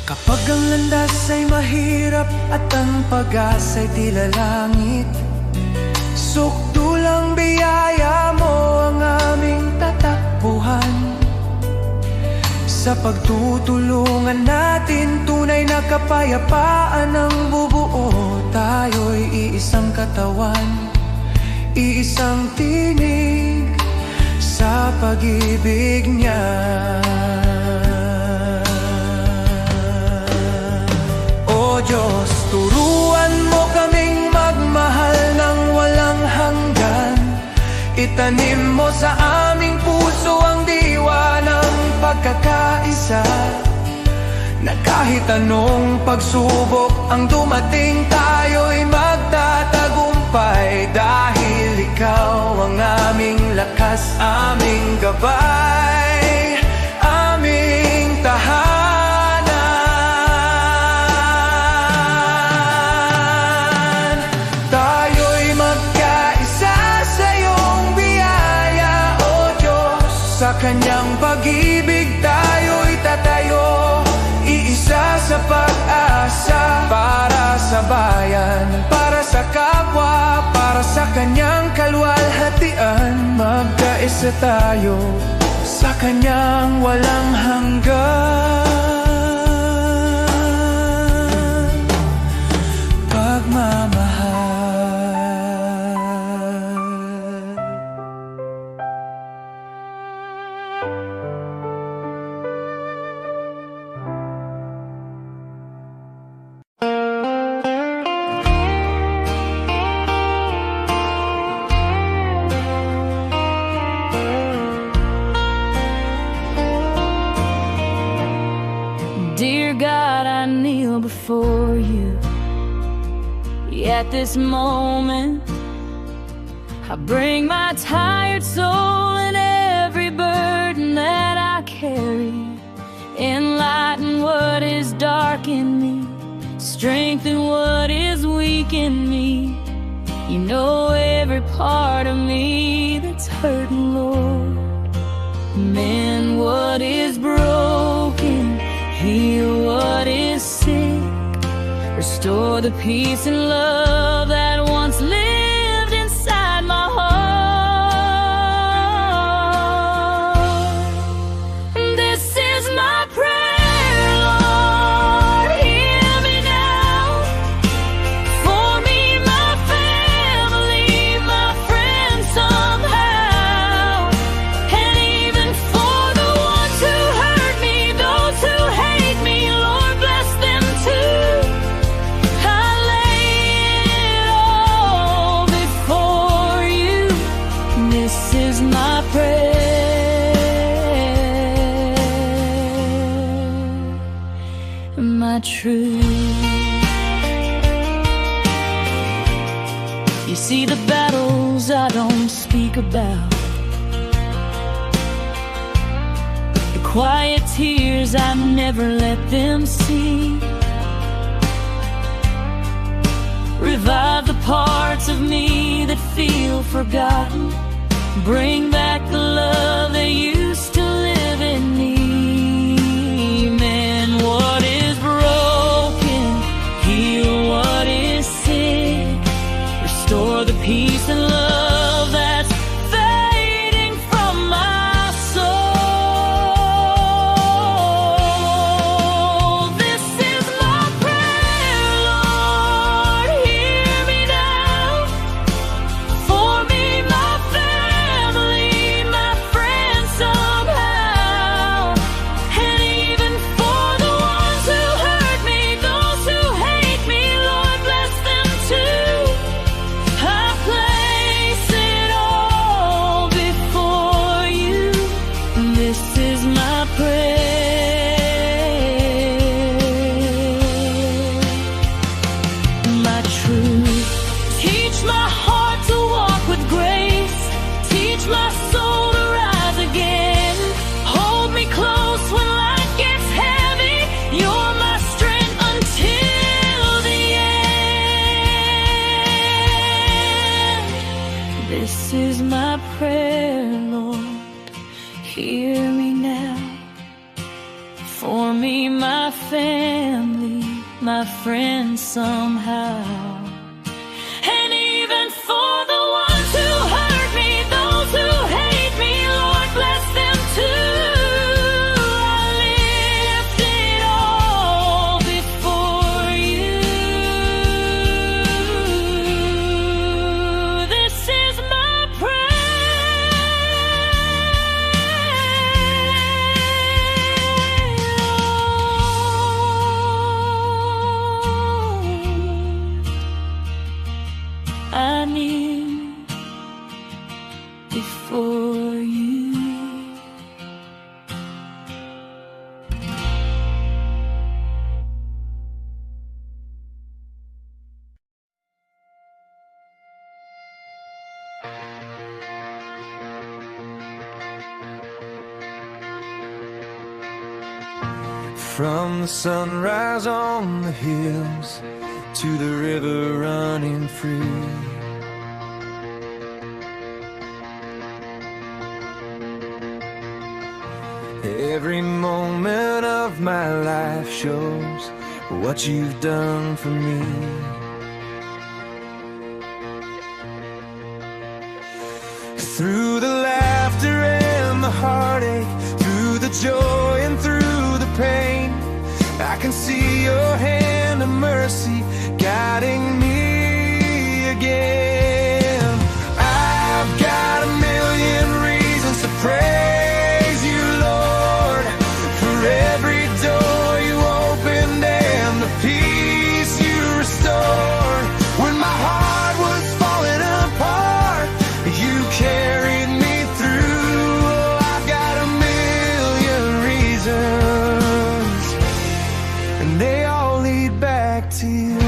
Kapag ang landas ay mahirap at ang pag-asa'y tila langit, sukdulang biyaya mo ang aming tatakbuhan. Sa pagtutulungan natin, tunay na kapayapaan ang bubuo. Tayo'y iisang katawan, iisang tinig sa pag-ibig niya. O Diyos, turuan mo kaming magmahal ng walang hanggan. Itanim mo sa aming puso ang diwa ng pagkakaisa, na kahit anong pagsubok ang dumating, tayo'y magtatagumpay. Dahil ikaw ang aming lakas, aming gabay, aming tahanan. Tayo'y magkaisa sa iyong biyaya, O Diyos. Sa kanyang pag-ibig tayo'y tatayo, iisa sa pag-asa. Para sa bayan, para sa kapwa, para sa kanyang kaluwalhatian. Magkaisa tayo sa kanyang walang hanggan pagmamahal. Dear God, I kneel before you. At this moment, I bring my tired soul and every burden that I carry. Enlighten what is dark in me, strengthen what is weak in me. You know every part of me that's hurting, Lord. Mend what is broken, heal what is sick, restore the peace and love that once lived inside my heart. This is my prayer, Lord, hear me now. For me, my family, my friends somehow, and even for the ones who hurt me, those who hate me, Lord, bless them too. I lay it all truth. You see the battles I don't speak about, the quiet tears I never let them see. Revive the parts of me that feel forgotten. Bring back the love that used to live in me. Mend what is broken, heal what is sick, restore the peace and love that's fading from my soul. This is my prayer, Lord, hear me now. For me, my family, my friends somehow, and even for the ones who hurt me, those who hate me, Lord, bless them too. I place it all before you. This is my prayer, my truth. Teach my heart to walk with grace. Teach my soul to rise again. Hold me close when life gets heavy. You're my strength until the end. This is my prayer, Lord, hear me now. For me, my family, my friends somehow, and even for the ones who hurt me, those who hate me, Lord, bless them too. I lift it all before you. This is my prayer. I kneel before you. From the sunrise on the hills to the river running free, every moment of my life shows what you've done for me. Through the laughter and the heartache, through the joy and through the pain, I can see your hand of mercy guiding me again. I've got a million reasons to praise you, Lord, for every door you opened and the peace you restored. When my heart was falling apart, you carried me through. Oh, I've got a million reasons, and they all lead back to you.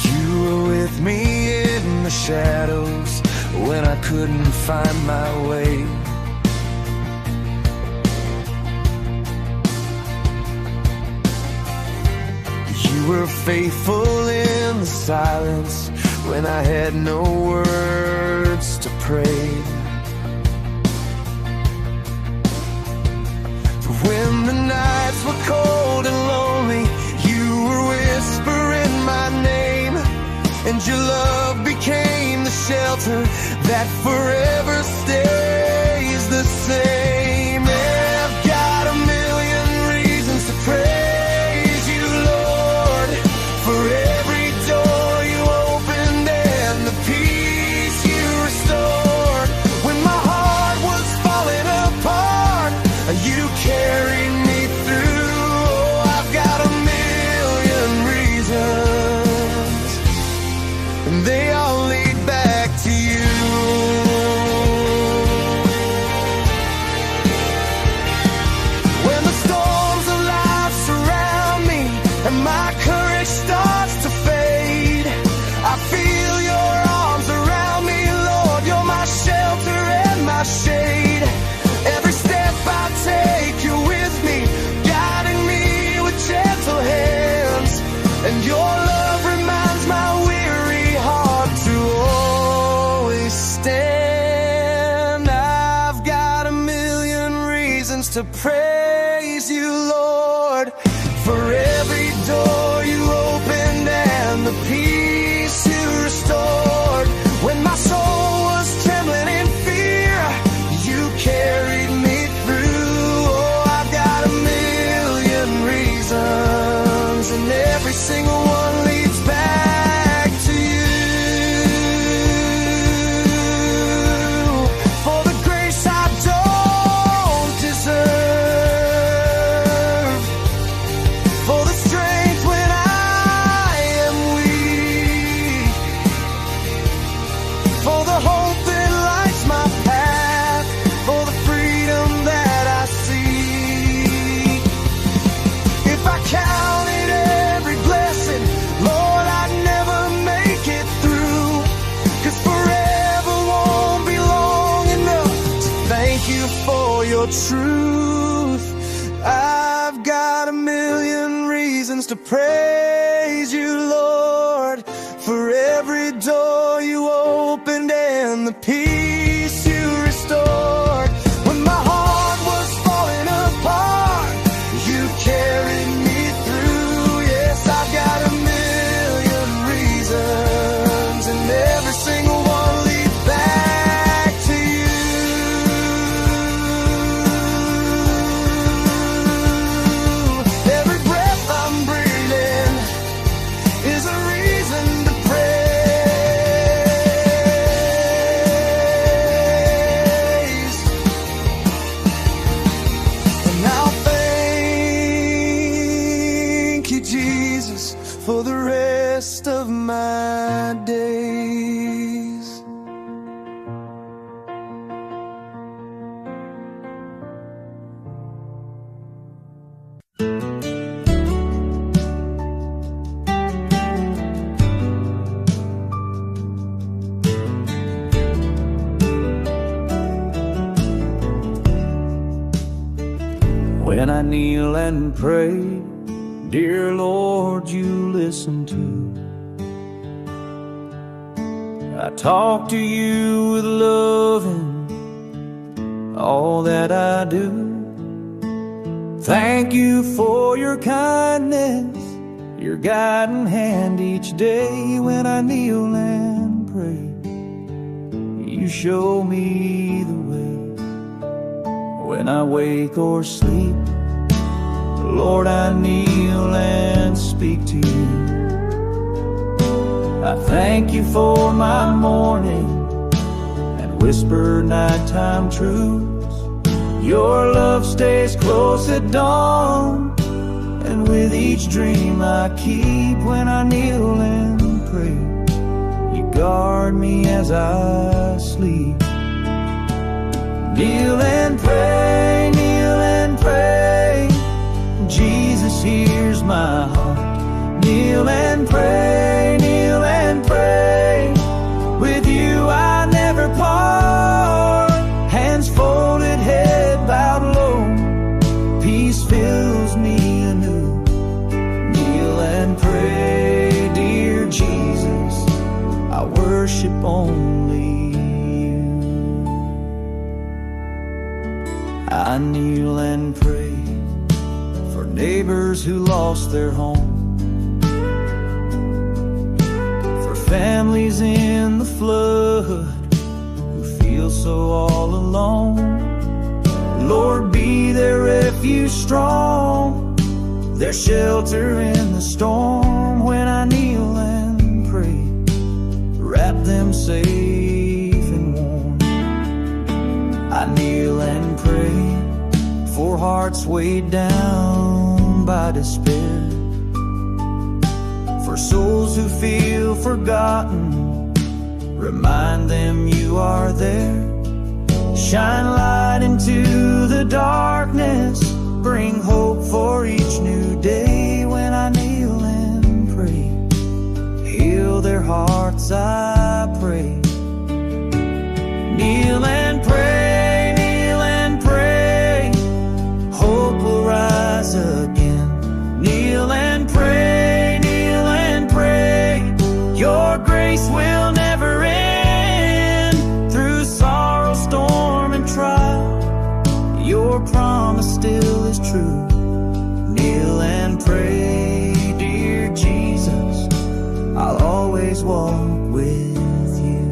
You were with me in the shadows when I couldn't find my way. You were faithful in the silence when I had no words to pray. When the nights were cold and lonely, you were whispering my name, and your love became the shelter that forever stays the same. I've got a million reasons to praise you, Lord, for every door you opened and the peace you restored. When my heart was falling apart, you carried me through. Oh, I've got a million reasons, and they all lead back to you. to praise you, Lord, for every door you opened and the peace you restored. When my soul was trembling in fear, you carried me through. Oh, I've got a million reasons, and every single one leads back to you. For the grace I don't deserve, for the strength when I am weak, for the hope that lights my path, for the freedom that I see. If I counted every blessing, Lord, I'd never make it through, 'cause forever won't be long enough to thank you for your truth. I've got a million reasons to praise you, Lord, for every door you opened and the peace you restored. When my heart was falling apart, you carried me through. Yes, I've got a million reasons, and every single one leads back to you. Every breath I'm breathing is a reason to praise. And I'll thank you, Jesus, for the rest of my days. When I kneel and pray, dear Lord, you listen to. I talk to you with love and all that I do. Thank you for your kindness, your guiding hand each day. When I kneel and pray, you show me the way. When I wake or sleep, Lord, I kneel and speak to you. I thank you for my morning and whisper nighttime truths. Your love stays close at dawn, and with each dream I keep. When I kneel and pray, you guard me as I sleep. Kneel and pray, kneel and pray. Jesus hears my heart. Kneel and pray, kneel and pray. With you I never part. Hands folded, head bowed low. Peace fills me anew. Kneel and pray, dear Jesus. I worship only you. I kneel and pray for neighbors who lost their home, for families in the flood who feel so all alone. Lord, be their refuge strong, their shelter in the storm. When I kneel and pray, wrap them safe and warm. I kneel and pray for hearts weighed down by despair, for souls who feel forgotten. Remind them you are there. Shine light into the darkness, bring hope for each new day. When I kneel and pray, heal their hearts, I pray. Kneel and pray, kneel and pray. Hope will rise again. Kneel and pray, kneel and pray. Your grace will never end. Through sorrow, storm, and trial, your promise is true. Kneel and pray, dear Jesus, I'll always walk with you.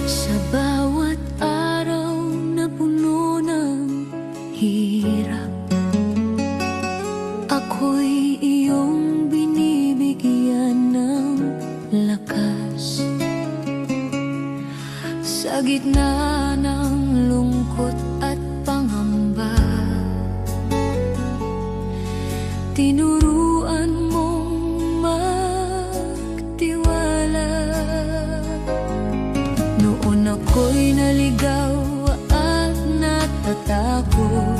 Sa bawat araw na puno ng hirap, ako'y iyong binibigyan ng lakas. Sa gitna ng lungkot at pangamba, tinuruan mong magtiwala. Noon ako'y naligaw at natatakot,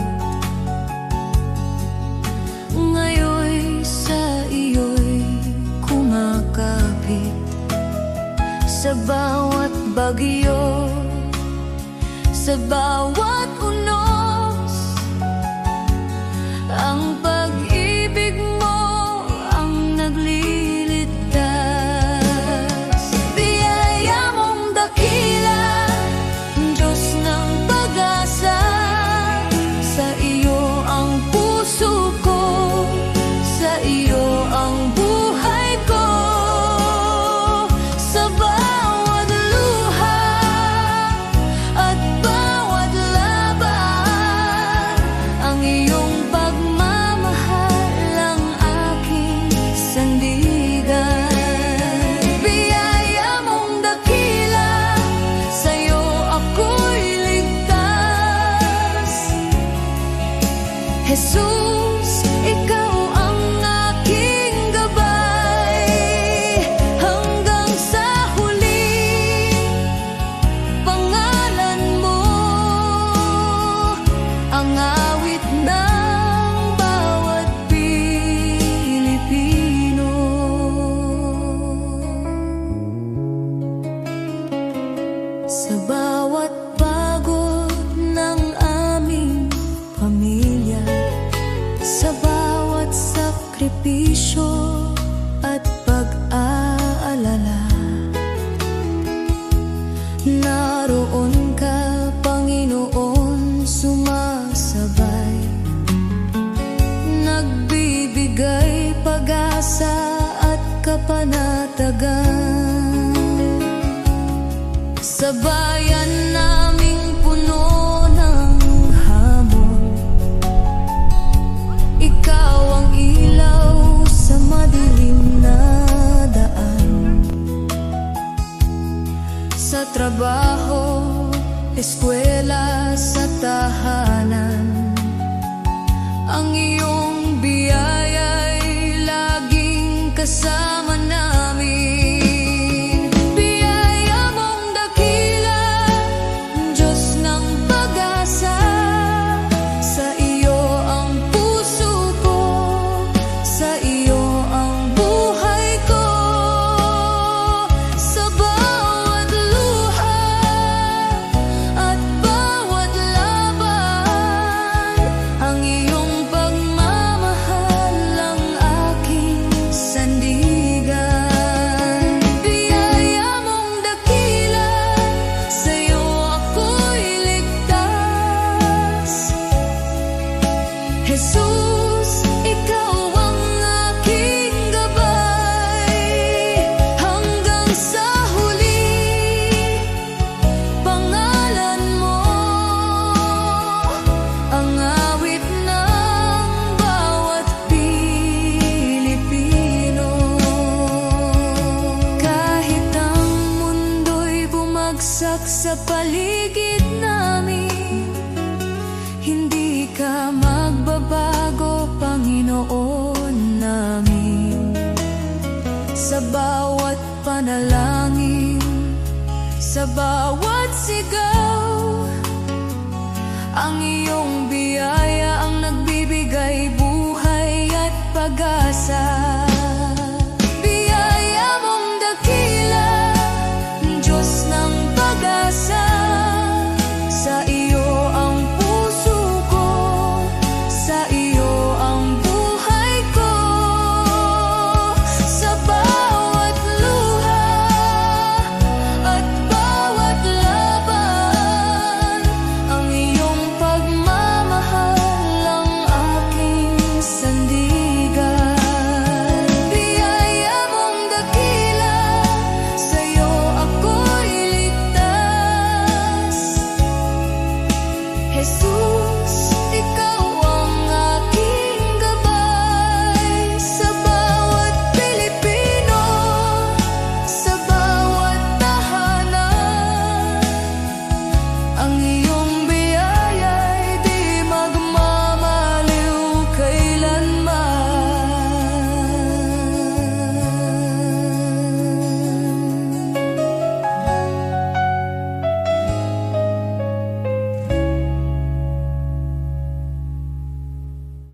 ngayon sa iyo'y kumakapit. Sa bawat bagyo, sa bawat unos, ang pag-ibig mo ang nagliligtas. Biyaya mong dakila, Diyos ng pag-asa, sa iyo ang puso ko, sa iyo ang buhay ko. Sa bawat luha at bawat laban, ang iyong pagmamahal ang aking sandigan. Biyaya mong dakila, sa'yo ako'y ligtas. Jesus, ikaw ang aking gabay, hanggang sa huli. Pangalan mo ang awit ng bawat Pilipino. Sa bawat pagod ng aming pamilya, sa bawat sakripisyo at pag-aalala, naroon ka, Panginoon, sumasabay, nagbibigay pag-asa at kapanatagan. Sa bayan naming puno ng hamon, ikaw ang ilaw sa madilim na daan. Sa trabaho, eskwela, sa tahanan, ang iyong biyaya'y laging kasama namin. Biyaya mong dakila, Diyos ng pag-asa, sa iyo ang puso ko, sa iyo ang buhay ko. Sa bawat luha at bawat laban, ang iyong pagmamahal ang aking sandigan. Biyaya mong dakila, sa'yo ako'y ligtas. Jesus, ikaw ang aking gabay, hanggang sa huli. Pangalan mo ang awit ng bawat Pilipino. Kahit ang mundo'y bumagsak sa paligid namin, hindi ka magbabago, Panginoon namin. Sa bawat panalangin, sa bawat sigaw, ang iyong biyaya sa